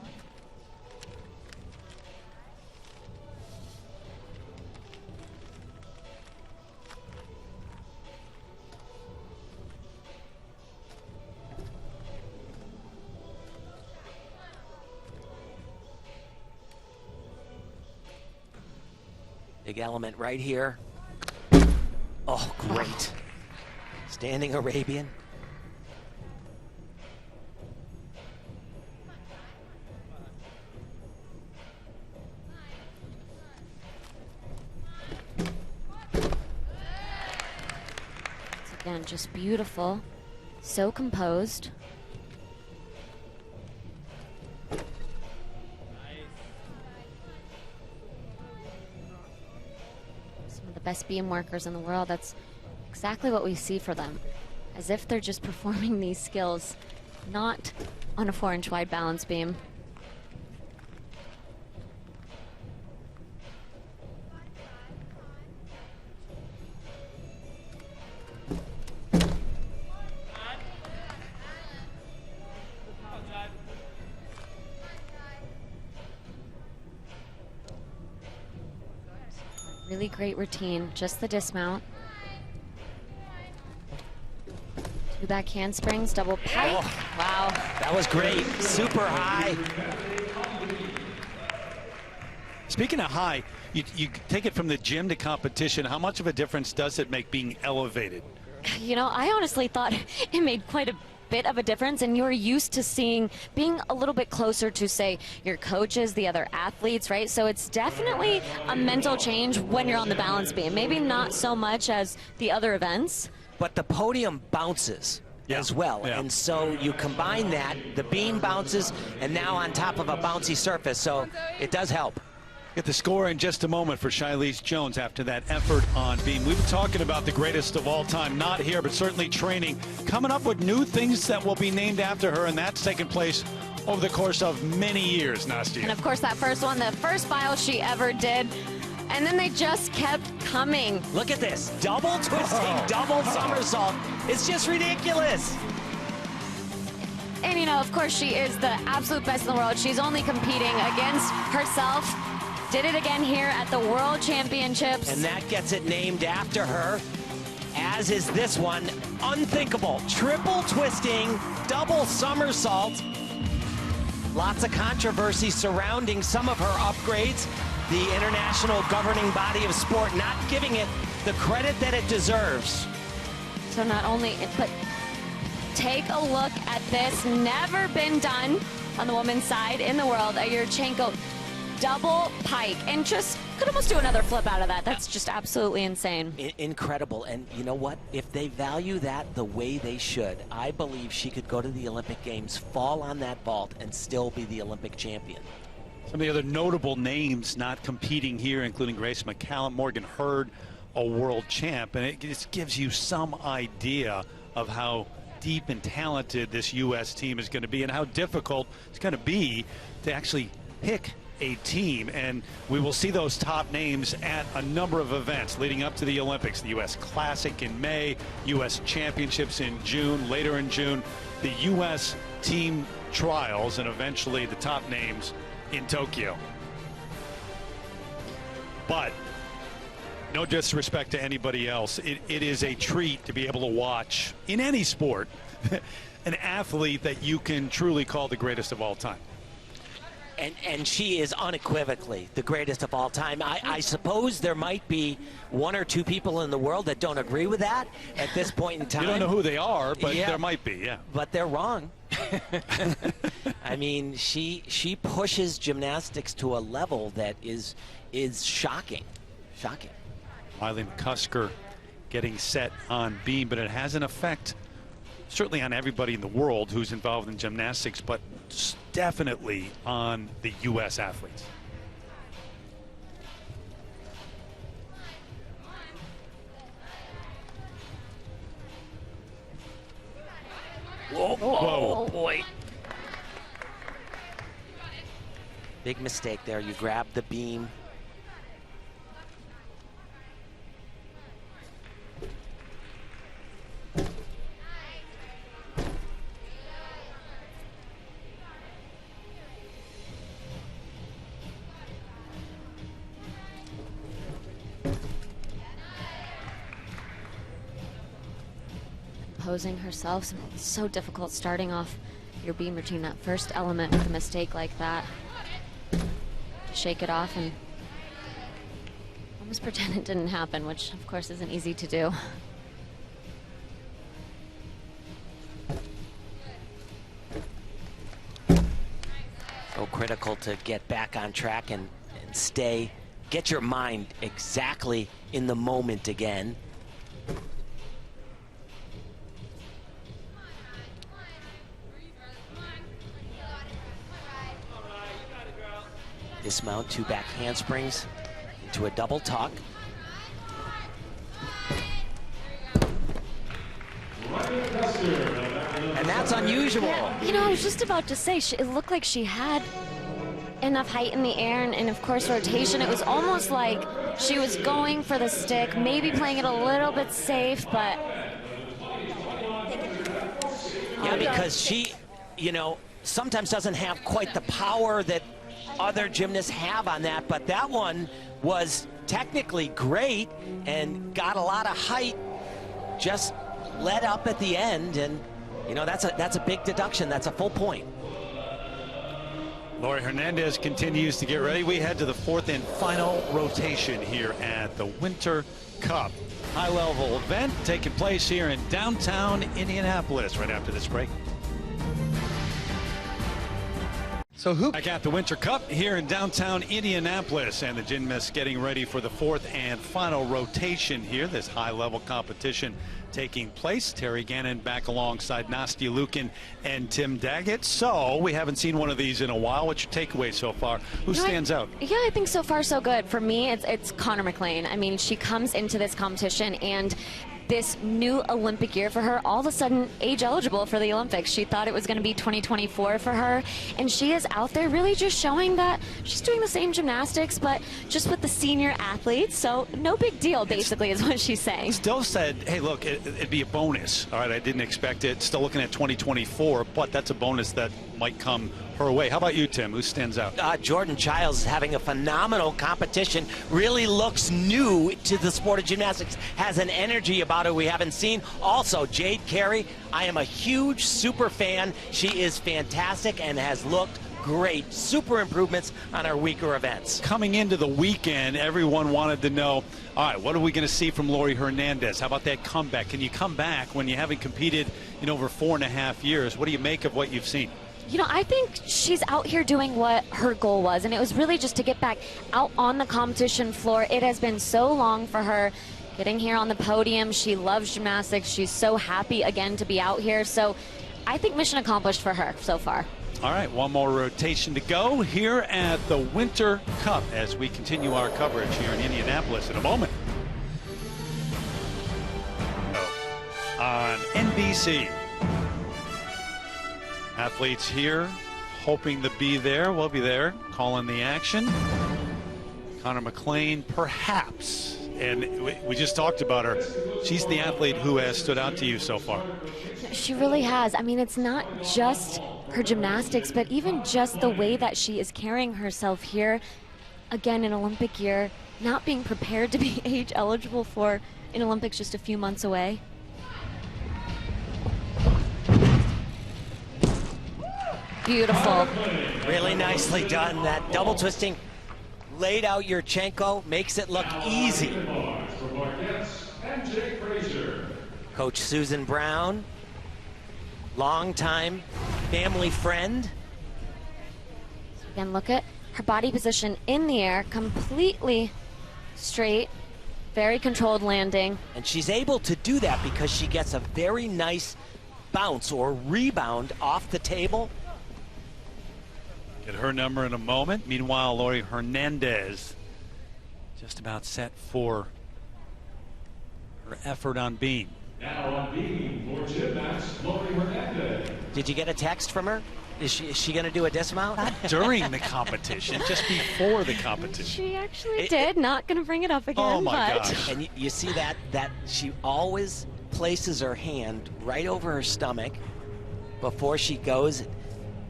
Big element right here. Oh, great. Standing Arabian. Again, just beautiful. So composed. Some of the best beam workers in the world. That's exactly what we see for them. As if they're just performing these skills, not on a 4-inch wide balance beam. Really great routine, just the dismount. 2 back handsprings, double pike. Oh, wow. That was great. Super high. Speaking of high, you take it from the gym to competition. How much of a difference does it make being elevated? You know, I honestly thought it made quite a bit of a difference, and you're used to being a little bit closer to, say, your coaches, the other athletes, right? So it's definitely a mental change when you're on the balance beam. Maybe not so much as the other events. But the podium bounces as well. Yeah. And so you combine that, the beam bounces, and now on top of a bouncy surface. So it does help. Get the score in just a moment for Shilese Jones after that effort on beam. We've been talking about the greatest of all time, not here, but certainly training. Coming up with new things that will be named after her, and that's taken place over the course of many years, Nastia. And of course, that first one, the first file she ever did. And then they just kept coming. Look at this. Double twisting, double somersault. It's just ridiculous. And, you know, of course, she is the absolute best in the world. She's only competing against herself. Did it again here at the World Championships. And that gets it named after her, as is this one. Unthinkable. Triple twisting, double somersault. Lots of controversy surrounding some of her upgrades. The international governing body of sport not giving it the credit that it deserves. So not only, but take a look at this. Never been done on the women's side in the world. A Yurchenko double pike, and just could almost do another flip out of that. That's just absolutely insane. Incredible. And you know what? If they value that the way they should, I believe she could go to the Olympic Games, fall on that vault, and still be the Olympic champion. Some of the other notable names not competing here, including Grace McCallum, Morgan Hurd, a world champ, and it just gives you some idea of how deep and talented this U.S. team is going to be and how difficult it's going to be to actually pick a team. And we will see those top names at a number of events leading up to the Olympics. The U.S. Classic in May, U.S. Championships in June, later in June, the U.S. team trials, and eventually the top names in Tokyo. But no disrespect to anybody else, it is a treat to be able to watch in any sport an athlete that you can truly call the greatest of all time. And she is unequivocally the greatest of all time. I suppose there might be one or two people in the world that don't agree with that at this point in time. You don't know who they are, but Yeah. there might be, yeah. But they're wrong. I mean, she pushes gymnastics to a level that is shocking. Shocking. Miley McCusker getting set on beam, but it has an effect certainly on everybody in the world who's involved in gymnastics, but definitely on the U.S. athletes. Whoa, Whoa. boy. Big mistake there. You grab the beam. composing herself. It's so difficult starting off your beam routine, that first element with a mistake like that. To shake it off and almost pretend it didn't happen, which of course isn't easy to do. So critical to get back on track and get your mind exactly in the moment again. Dismount, 2 back handsprings into a double tuck. And that's unusual. Yeah, you know, I was just about to say, it looked like she had enough height in the air and of course rotation. It was almost like she was going for the stick, maybe playing it a little bit safe, but... Yeah, because she, you know, sometimes doesn't have quite the power that other gymnasts have on that, but that one was technically great and got a lot of height, just let up at the end, and you know, that's a big deduction. That's a full point. Laurie Hernandez continues to get ready. We head to the 4th and final rotation here at the Winter Cup. High-level event taking place here in downtown Indianapolis right after this break. So back at the Winter Cup here in downtown Indianapolis, and the gymnasts getting ready for the 4th and final rotation here. This high-level competition taking place. Terry Gannon back alongside Nastia Lukin and Tim Daggett. So we haven't seen one of these in a while. What's your takeaway so far? Who stands out? Yeah, I think so far so good. For me, it's Connor McLean. I mean, she comes into this competition and this new Olympic year for her, all of a sudden age eligible for the Olympics. She thought it was going to be 2024 for her, and she is out there really just showing that she's doing the same gymnastics, but just with the senior athletes. So no big deal, basically, is what she's saying. Still said, hey, look, it'd be a bonus. All right, I didn't expect it. Still looking at 2024, but that's a bonus that might come her way. How about you, Tim? Who stands out? Jordan Childs is having a phenomenal competition. Really looks new to the sport of gymnastics. Has an energy about it we haven't seen. Also, Jade Carey, I am a huge super fan. She is fantastic and has looked great. Super improvements on our weaker events. Coming into the weekend, everyone wanted to know, all right, what are we going to see from Laurie Hernandez? How about that comeback? Can you come back when you haven't competed in over 4.5 years? What do you make of what you've seen? You know, I think she's out here doing what her goal was, and it was really just to get back out on the competition floor. It has been so long for her getting here on the podium. She loves gymnastics. She's so happy again to be out here. So I think mission accomplished for her so far. All right, one more rotation to go here at the Winter Cup as we continue our coverage here in Indianapolis in a moment. On NBC. Athletes here hoping to be there. We'll be there calling the action. Connor McLean, perhaps. And we just talked about her. She's the athlete who has stood out to you so far. She really has. I mean, it's not just her gymnastics, but even just the way that she is carrying herself here. Again, an Olympic year, not being prepared to be age eligible for an Olympics just a few months away. Beautiful. Really nicely done. That double twisting laid out Yurchenko, makes it look easy. Coach Susan Brown, longtime family friend. Again, look at her body position in the air, completely straight, very controlled landing. And she's able to do that because she gets a very nice bounce or rebound off the table. Get her number in a moment. Meanwhile, Laurie Hernandez just about set for her effort on beam. Now on beam for gymnast Laurie Hernandez. Did you get a text from her? Is she going to do a dismount? Not during the competition, just before the competition. She actually did. Not going to bring it up again. Oh my but gosh. And you see that she always places her hand right over her stomach before she goes,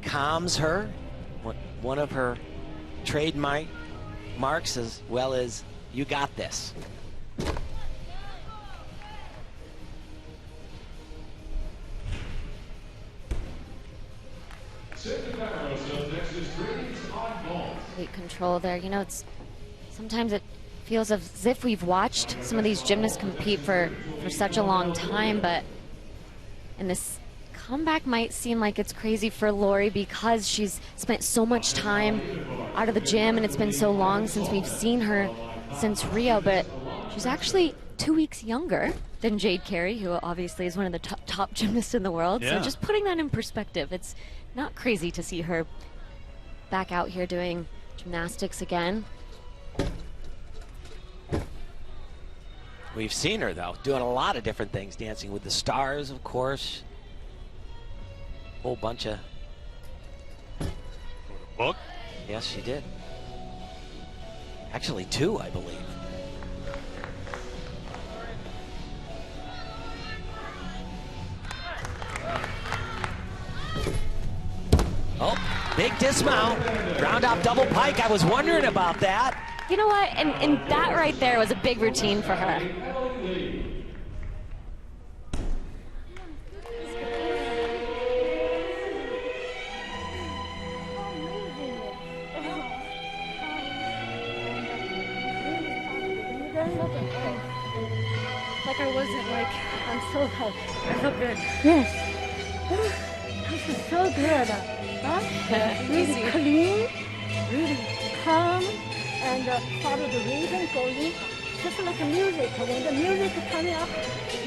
calms her. One of her trademark marks as well as, you got this. Great control there. You know, it's sometimes it feels as if we've watched some of these gymnasts compete for such a long time, and this comeback might seem like it's crazy for Lori because she's spent so much time out of the gym and it's been so long since we've seen her since Rio, but she's actually 2 weeks younger than Jade Carey, who obviously is one of the top gymnasts in the world. Yeah. So just putting that in perspective, it's not crazy to see her back out here doing gymnastics again. We've seen her, though, doing a lot of different things. Dancing with the Stars, of course. Whole bunch of... Book. Yes, she did. Actually, 2, I believe. Oh, big dismount. Ground up double pike. I was wondering about that. You know what? And that right there was a big routine for her. Like I wasn't like, I'm so hot. I feel good. Yes. This is so good. Huh? Really clean, really calm, and follow the rhythm going. Just like the music. When the music is coming up,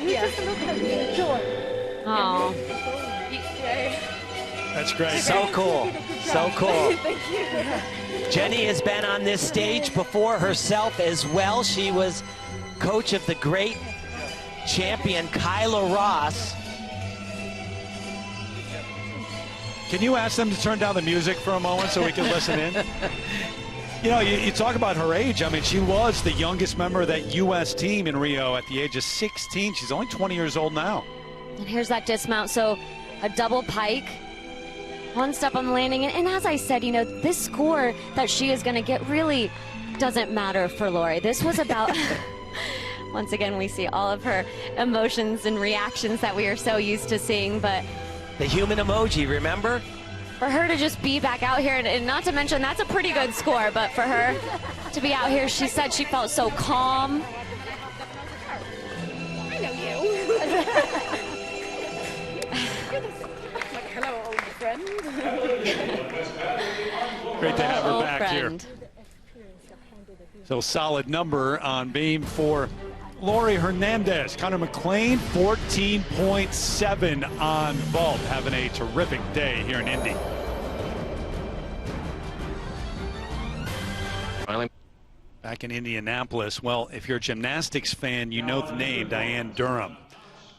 you just look at it, enjoy. Oh. That's great. So cool. So cool. Thank you. Jenny has been on this stage before herself as well. She was coach of the great champion Kyla Ross. Can you ask them to turn down the music for a moment so we can listen in? You know, you talk about her age. I mean, she was the youngest member of that U.S. team in Rio at the age of 16. She's only 20 years old now. And here's that dismount. So a double pike, one step on the landing. And as I said, you know, this score that she is going to get really doesn't matter for Lori. This was about... Once again, we see all of her emotions and reactions that we are so used to seeing, but The human emoji, remember? for her to just be back out here, and not to mention that's a pretty good score, but for her to be out here, she said she felt so calm. I know you. Like, hello, old friend. Great to have her Old back here. friend. So solid number on beam for Lori Hernandez. Connor McLean, 14.7 on vault. Having a terrific day here in Indy. Back in Indianapolis, well, if you're a gymnastics fan, you know the name Diane Durham.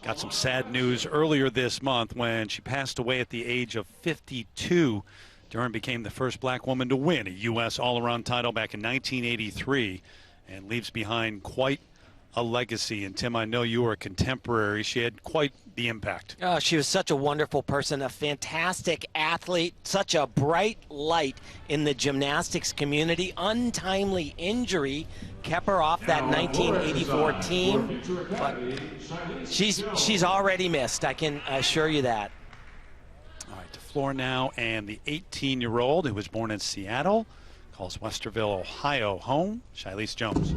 Got some sad news earlier this month when she passed away at the age of 52. Durham became the first black woman to win a U.S. all-around title back in 1983 and leaves behind quite a legacy. And Tim, I know you were a contemporary. She had quite the impact. Oh, she was such a wonderful person, a fantastic athlete, such a bright light in the gymnastics community. Untimely injury kept her off that 1984 team, but she's already missed. I can assure you that. All right, to floor now, and the 18-year-old who was born in Seattle calls Westerville, Ohio home, Shilese Jones.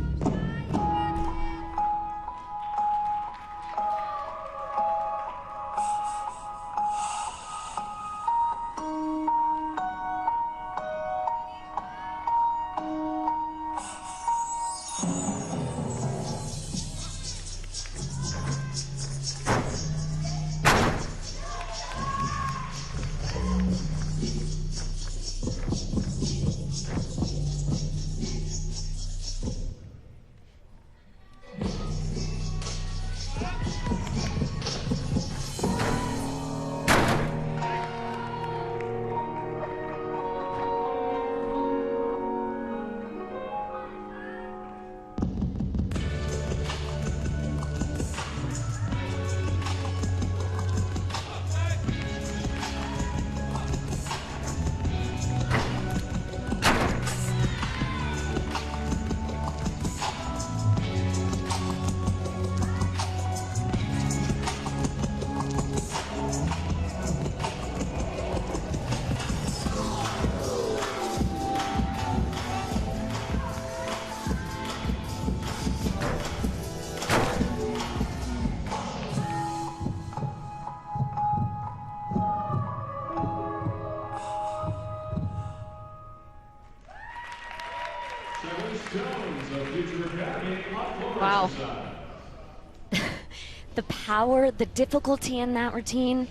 power, the difficulty in that routine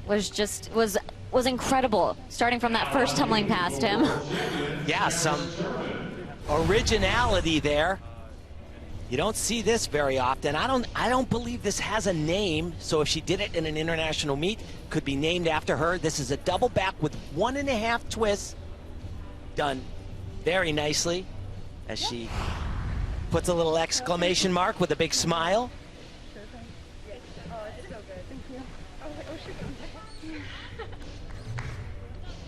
was incredible, starting from that first tumbling past him. Yeah, some originality there. You don't see this very often. I don't believe this has a name, so if she did it in an international meet, could be named after her. This is a double back with 1.5 twists, done very nicely as she puts a little exclamation mark with a big smile.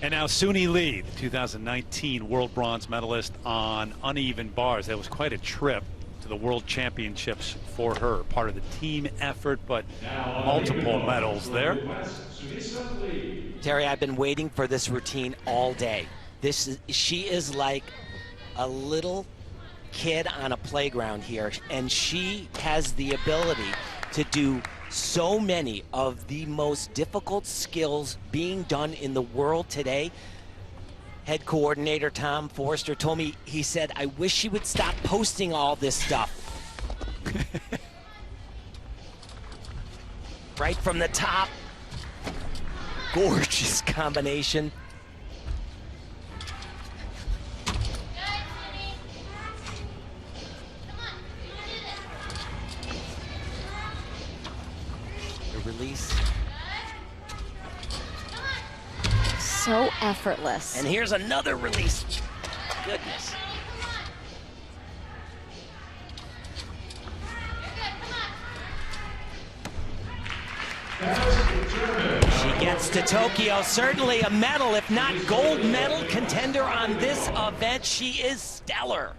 And now Suni Lee, the 2019 world bronze medalist on uneven bars. That was quite a trip to the World Championships for her. Part of the team effort, but multiple medals there. Terry, I've been waiting for this routine all day. She is like a little kid on a playground here, and she has the ability to do so many of the most difficult skills being done in the world today. Head coordinator Tom Forster told me, he said, I wish she would stop posting all this stuff. Right from the top. Gorgeous combination. The release. So effortless. And here's another release. Goodness. She gets to Tokyo, certainly a medal, if not gold medal contender on this event. She is stellar.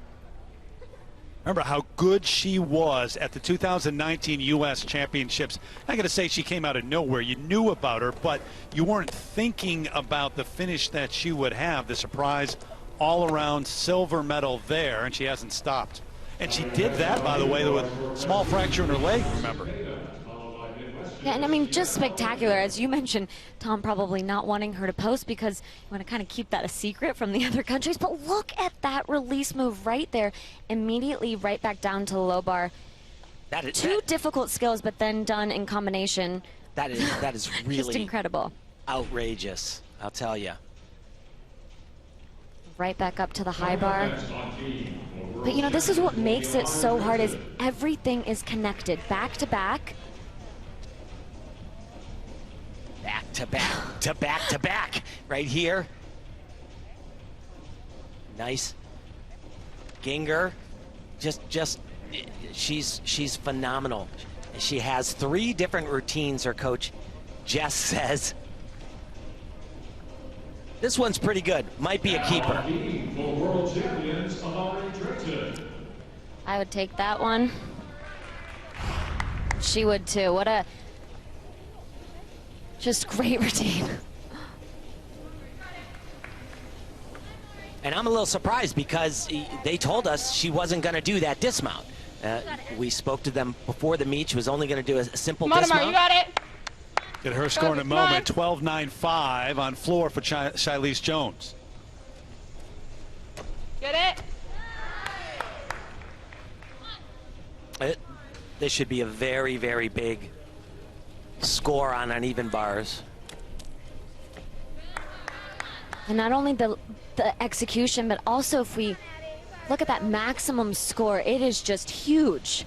Remember how good she was at the 2019 U.S. Championships. I'm going to say she came out of nowhere. You knew about her, but you weren't thinking about the finish that she would have. The surprise all-around silver medal there, and she hasn't stopped. And she did that, by the way, with a small fracture in her leg, remember. Yeah, and I mean, just spectacular. As you mentioned, Tom probably not wanting her to post because you want to kind of keep that a secret from the other countries. But look at that release move right there. Immediately right back down to the low bar. Two difficult skills, but then done in combination. That is really just incredible. Outrageous, I'll tell you. Right back up to the high bar. But, you know, this is what makes it so hard is everything is connected back to back. Back to back to back to back right here. Nice. Gienger, she's phenomenal. She has 3 different routines, her coach Jess says. This one's pretty good. Might be a keeper. I would take that one. She would too. What a just great routine. And I'm a little surprised because they told us she wasn't going to do that dismount. We spoke to them before the meet. She was only going to do a simple dismount. You got it. Get her score in a moment. 12.95 on floor for Shilese Jones. Get it. This should be a very, very big score on uneven bars. And not only the execution, but also if we look at that maximum score, it is just huge.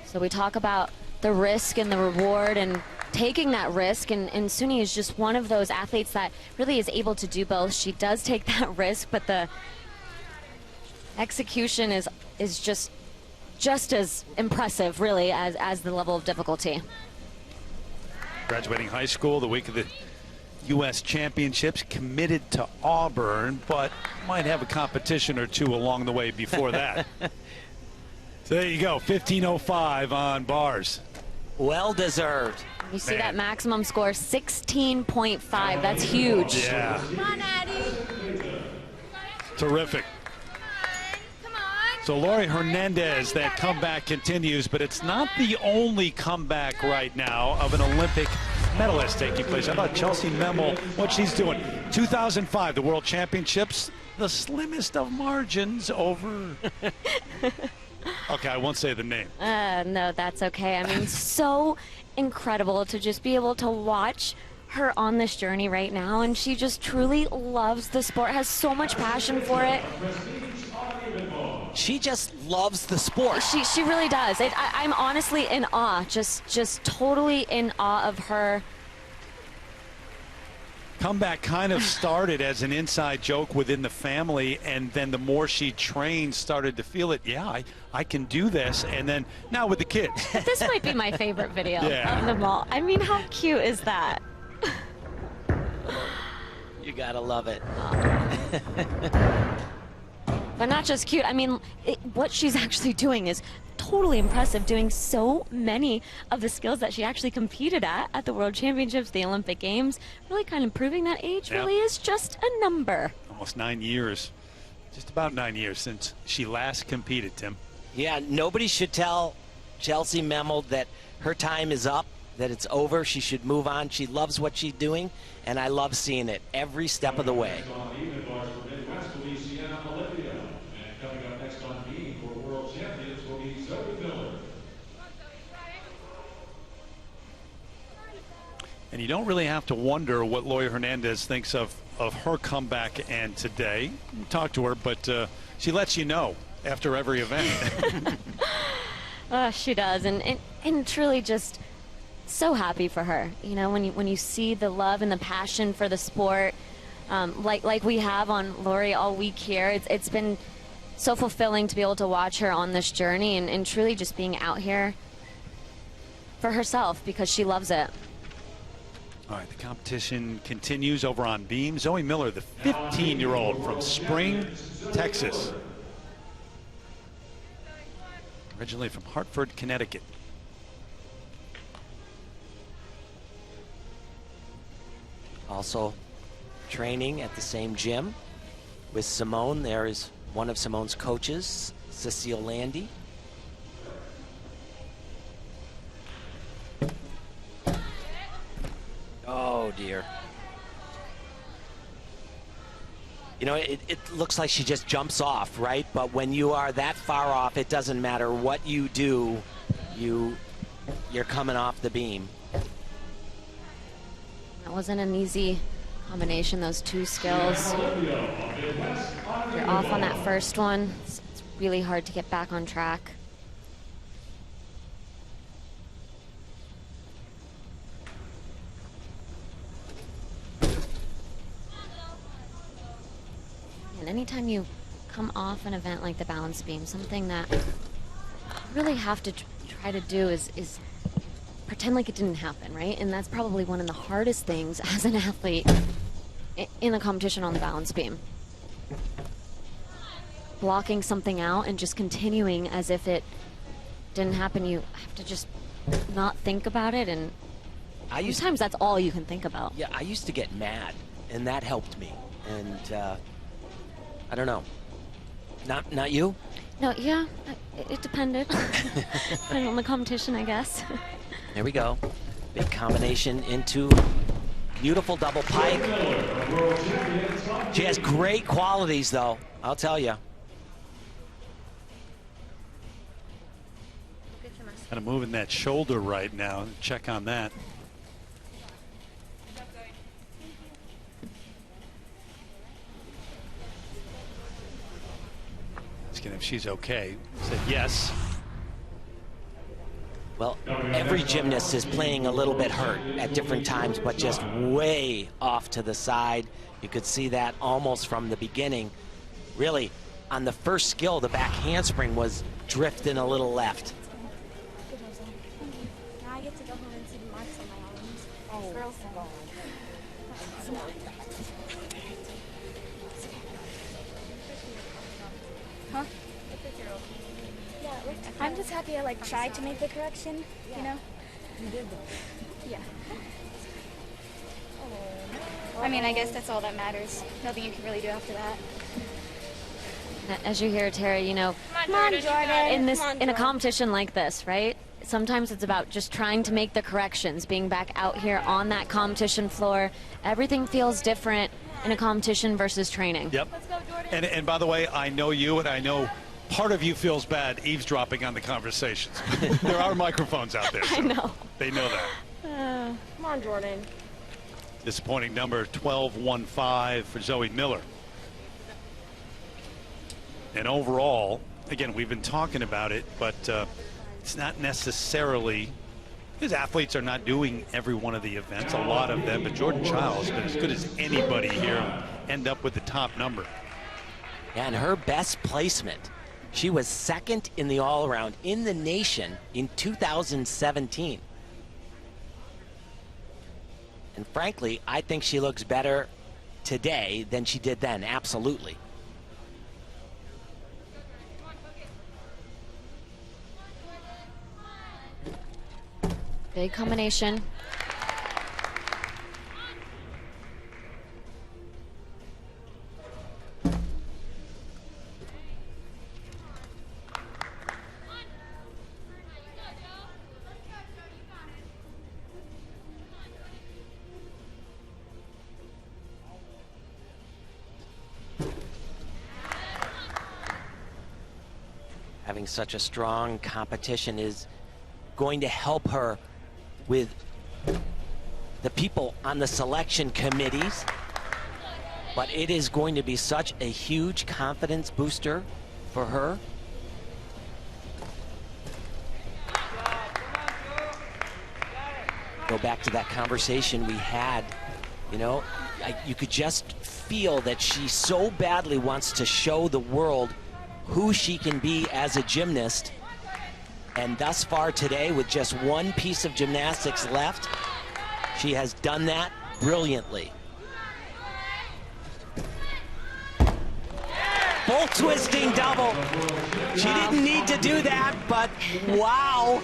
So we talk about the risk and the reward and taking that risk, and Suni is just one of those athletes that really is able to do both. She does take that risk, but the execution is just as impressive, really, as the level of difficulty. Graduating high school the week of the U.S. Championships, committed to Auburn, but might have a competition or two along the way before that. So there you go, 15.05 on bars. Well deserved. You see that maximum score, 16.5. That's huge. Yeah. Come on, Addie. Terrific. So Laurie Hernandez, that comeback continues, but it's not the only comeback right now of an Olympic medalist taking place. How about Chelsea Memel, what she's doing? 2005, the World Championships, the slimmest of margins over Okay, I won't say the name. No, that's okay. I mean, so incredible to just be able to watch her on this journey right now, and she just truly loves the sport, has so much passion for it. She just loves the sport. She really does. I'm honestly in awe, just totally in awe of her. Comeback kind of started as an inside joke within the family, and then the more she trained, started to feel it. Yeah, I can do this. And then now with the kids. This might be my favorite video Yeah. of them all. I mean, how cute is that? You gotta love it. But not just cute. I mean, what she's actually doing is totally impressive, doing so many of the skills that she actually competed at the World Championships, the Olympic Games. Really kind of proving that age Yeah. really is just a number. Almost 9 years. Just about 9 years since she last competed, Tim. Yeah, nobody should tell Chelsea Memel that her time is up, that it's over. She should move on. She loves what she's doing, and I love seeing it every step of the way. On the evening bars for Midwest will be Sienna Olivia. And coming up next on beam for world champions will be Zoe Miller. And you don't really have to wonder what Loya Hernandez thinks of her comeback and today. Talk to her, but she lets you know after every event. She does, and truly just so happy for her. You know, when you see the love and the passion for the sport, like we have on Lori all week here, it's been so fulfilling to be able to watch her on this journey and truly just being out here for herself because she loves it. All right, the competition continues over on beam. Zoe Miller, the 15-year-old from Spring, Texas. Originally from Hartford, Connecticut. Also training at the same gym with Simone. There is one of Simone's coaches, Cecile Landy. Oh dear. You know, it looks like she just jumps off, right? But when you are that far off, it doesn't matter what you do, you're coming off the beam. That wasn't an easy combination, those two skills. You're off on that first one. It's really hard to get back on track. And anytime you come off an event like the balance beam, something that you really have to try to do is pretend like it didn't happen, right? And that's probably one of the hardest things as an athlete in a competition on the balance beam. Blocking something out and just continuing as if it didn't happen. You have to just not think about it, and sometimes that's all you can think about. Yeah, I used to get mad, and that helped me. And I don't know. Not you? No, yeah, it depended. Depending on the competition, I guess. There we go. Big combination into beautiful double pike. She has great qualities, though, I'll tell you. Kind of moving that shoulder right now. Check on that. Asking if she's okay. Said yes. Well, every gymnast is playing a little bit hurt at different times, but just way off to the side. You could see that almost from the beginning. Really, on the first skill, the back handspring was drifting a little left. Now I get to go home and see the marks on my arms. Girls go on. Huh? Yeah, I'm just happy I tried to make the correction, you know? You did though. Yeah. I mean, I guess that's all that matters. Nothing you can really do after that. As you hear, Terry, you know, Come on, Jordan. in a competition like this, right? Sometimes it's about just trying to make the corrections, being back out here on that competition floor. Everything feels different in a competition versus training. Yep. And by the way, I know you, and I know Part of you feels bad eavesdropping on the conversations. There are microphones out there. So I know. They know that. Come on, Jordan. Disappointing number 12-1-5 for Zoe Miller. And overall, again, we've been talking about it, but it's not necessarily because athletes are not doing every one of the events, a lot of them, but Jordan Chiles has been as good as anybody here, end up with the top number. And her best placement, she was second in the all-around in the nation in 2017. And frankly, I think she looks better today than she did then, absolutely. Big combination. Having such a strong competition is going to help her with the people on the selection committees, but it is going to be such a huge confidence booster for her. Go back to that conversation we had, you know, you could just feel that she so badly wants to show the world who she can be as a gymnast. And thus far today, with just one piece of gymnastics left, she has done that brilliantly. Full twisting double. She didn't need to do that, but wow.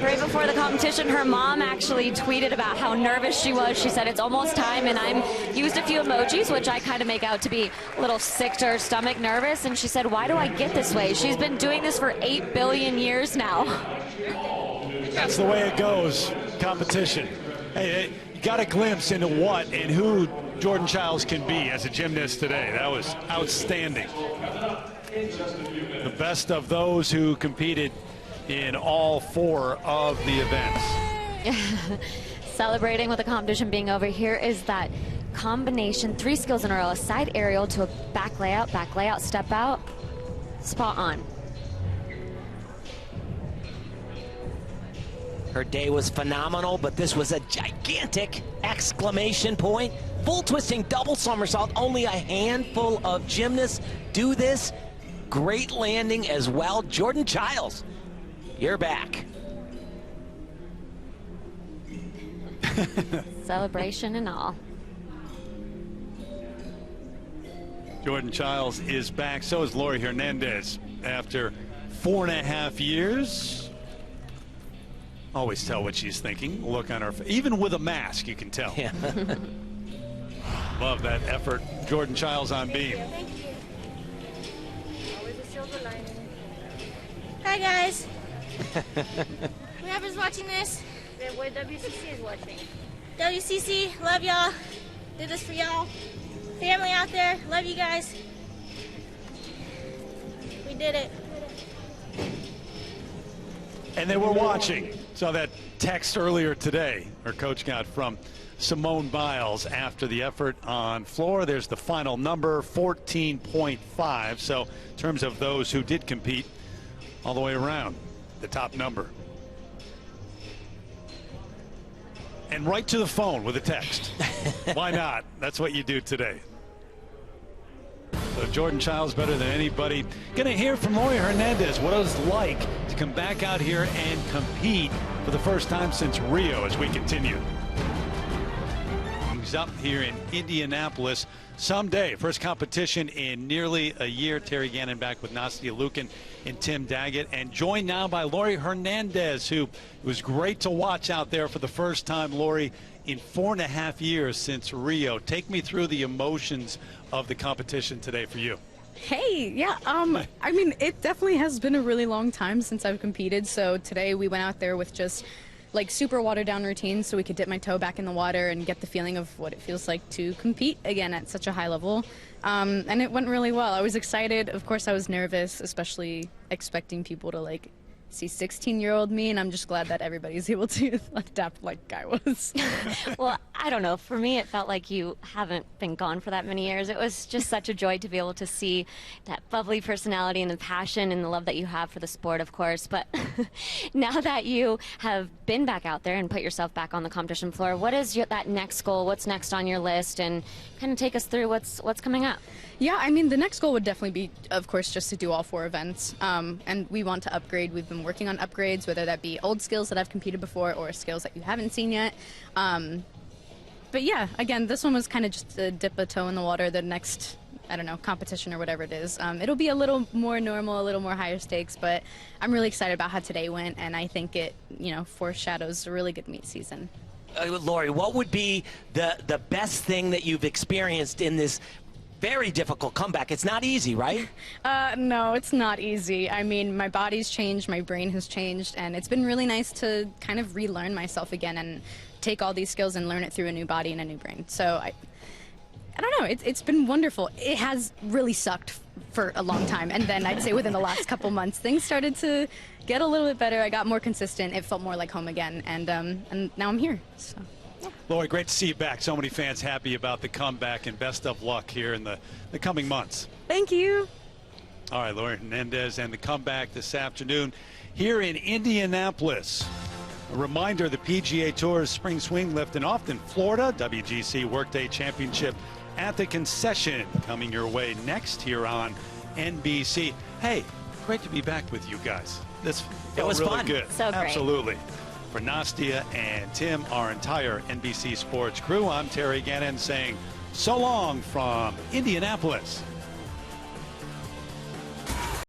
Right before the competition, her mom actually tweeted about how nervous she was. She said it's almost time, and I used a few emojis, which I kind of make out to be a little sick to her stomach, nervous. And she said, why do I get this way? She's been doing this for 8 billion years now. That's the way it goes, competition. Hey, you got a glimpse into what and who Jordan Chiles can be as a gymnast today. That was outstanding. The best of those who competed in all 4 of the events. Celebrating with the competition being over. Here is that combination, 3 skills in a row, a side aerial to a back layout, step out, spot on. Her day was phenomenal, but this was a gigantic exclamation point. Full twisting double somersault. Only a handful of gymnasts do this. Great landing as well. Jordan Chiles, you're back. Celebration and all. Jordan Chiles is back. So is Laurie Hernandez after 4.5 years. Always tell what she's thinking. Look on her face. Even with a mask, you can tell. Yeah. Love that effort. Jordan Chiles on beam. Thank you. Always a silver lining. Hi guys. Whoever's watching this, Where WCC is watching. WCC, love y'all. Did this for y'all. Family out there, love you guys. We did it. And they were watching. Saw that text earlier today our coach got from Simone Biles after the effort on floor. There's the final number, 14.5. So in terms of those who did compete all the way around, the top number. And right to the phone with a text. Why not? That's what you do today. So Jordan Chiles better than anybody. Going to hear from Laurie Hernandez what it was like to come back out here and compete for the first time since Rio as we continue. He's up here in Indianapolis someday. First competition in nearly a year. Terry Gannon back with Nastia Lukin and Tim Daggett. And joined now by Laurie Hernandez, who was great to watch out there for the first time, Laurie, in 4.5 years since Rio. Take me through the emotions of the competition today for you. Hey, yeah, I mean, it definitely has been a really long time since I've competed, so today we went out there with just like super watered down routines so we could dip my toe back in the water and get the feeling of what it feels like to compete again at such a high level. And it went really well. I was excited. Of course, I was nervous, especially expecting people to like see 16-year-old me, and I'm just glad that everybody's able to adapt like I was. Well, I don't know. For me, it felt like you haven't been gone for that many years. It was just such a joy to be able to see that bubbly personality and the passion and the love that you have for the sport, of course. But now that you have been back out there and put yourself back on the competition floor, what is that next goal? What's next on your list? And kind of take us through what's coming up. Yeah, I mean, the next goal would definitely be, of course, just to do all 4 events. And we want to upgrade. We've been working on upgrades, whether that be old skills that I've competed before or skills that you haven't seen yet. But yeah, again, this one was kind of just to dip a toe in the water. The next, I don't know, competition or whatever it is. It'll be a little more normal, a little more higher stakes, but I'm really excited about how today went, and I think it, foreshadows a really good meet season. Lori, what would be the best thing that you've experienced in this very difficult comeback? It's not easy, right? No, it's not easy. I mean, my body's changed, my brain has changed, and it's been really nice to kind of relearn myself again and take all these skills and learn it through a new body and a new brain. So I don't know, it's been wonderful. It has really sucked for a long time, and then I'd say within the last couple months, things started to get a little bit better. I got more consistent. It felt more like home again, and now I'm here. So. Lori, great to see you back. So many fans happy about the comeback, and best of luck here in the coming months. Thank you. All right, Lori Hernandez, and the comeback this afternoon here in Indianapolis. A reminder, the PGA Tour's Spring Swing Lift in Often, Florida, WGC Workday Championship at the Concession coming your way next here on NBC. Hey, great to be back with you guys. This felt was really fun. good. So great. Absolutely. For Nastia and Tim, our entire NBC Sports crew, I'm Terry Gannon saying so long from Indianapolis.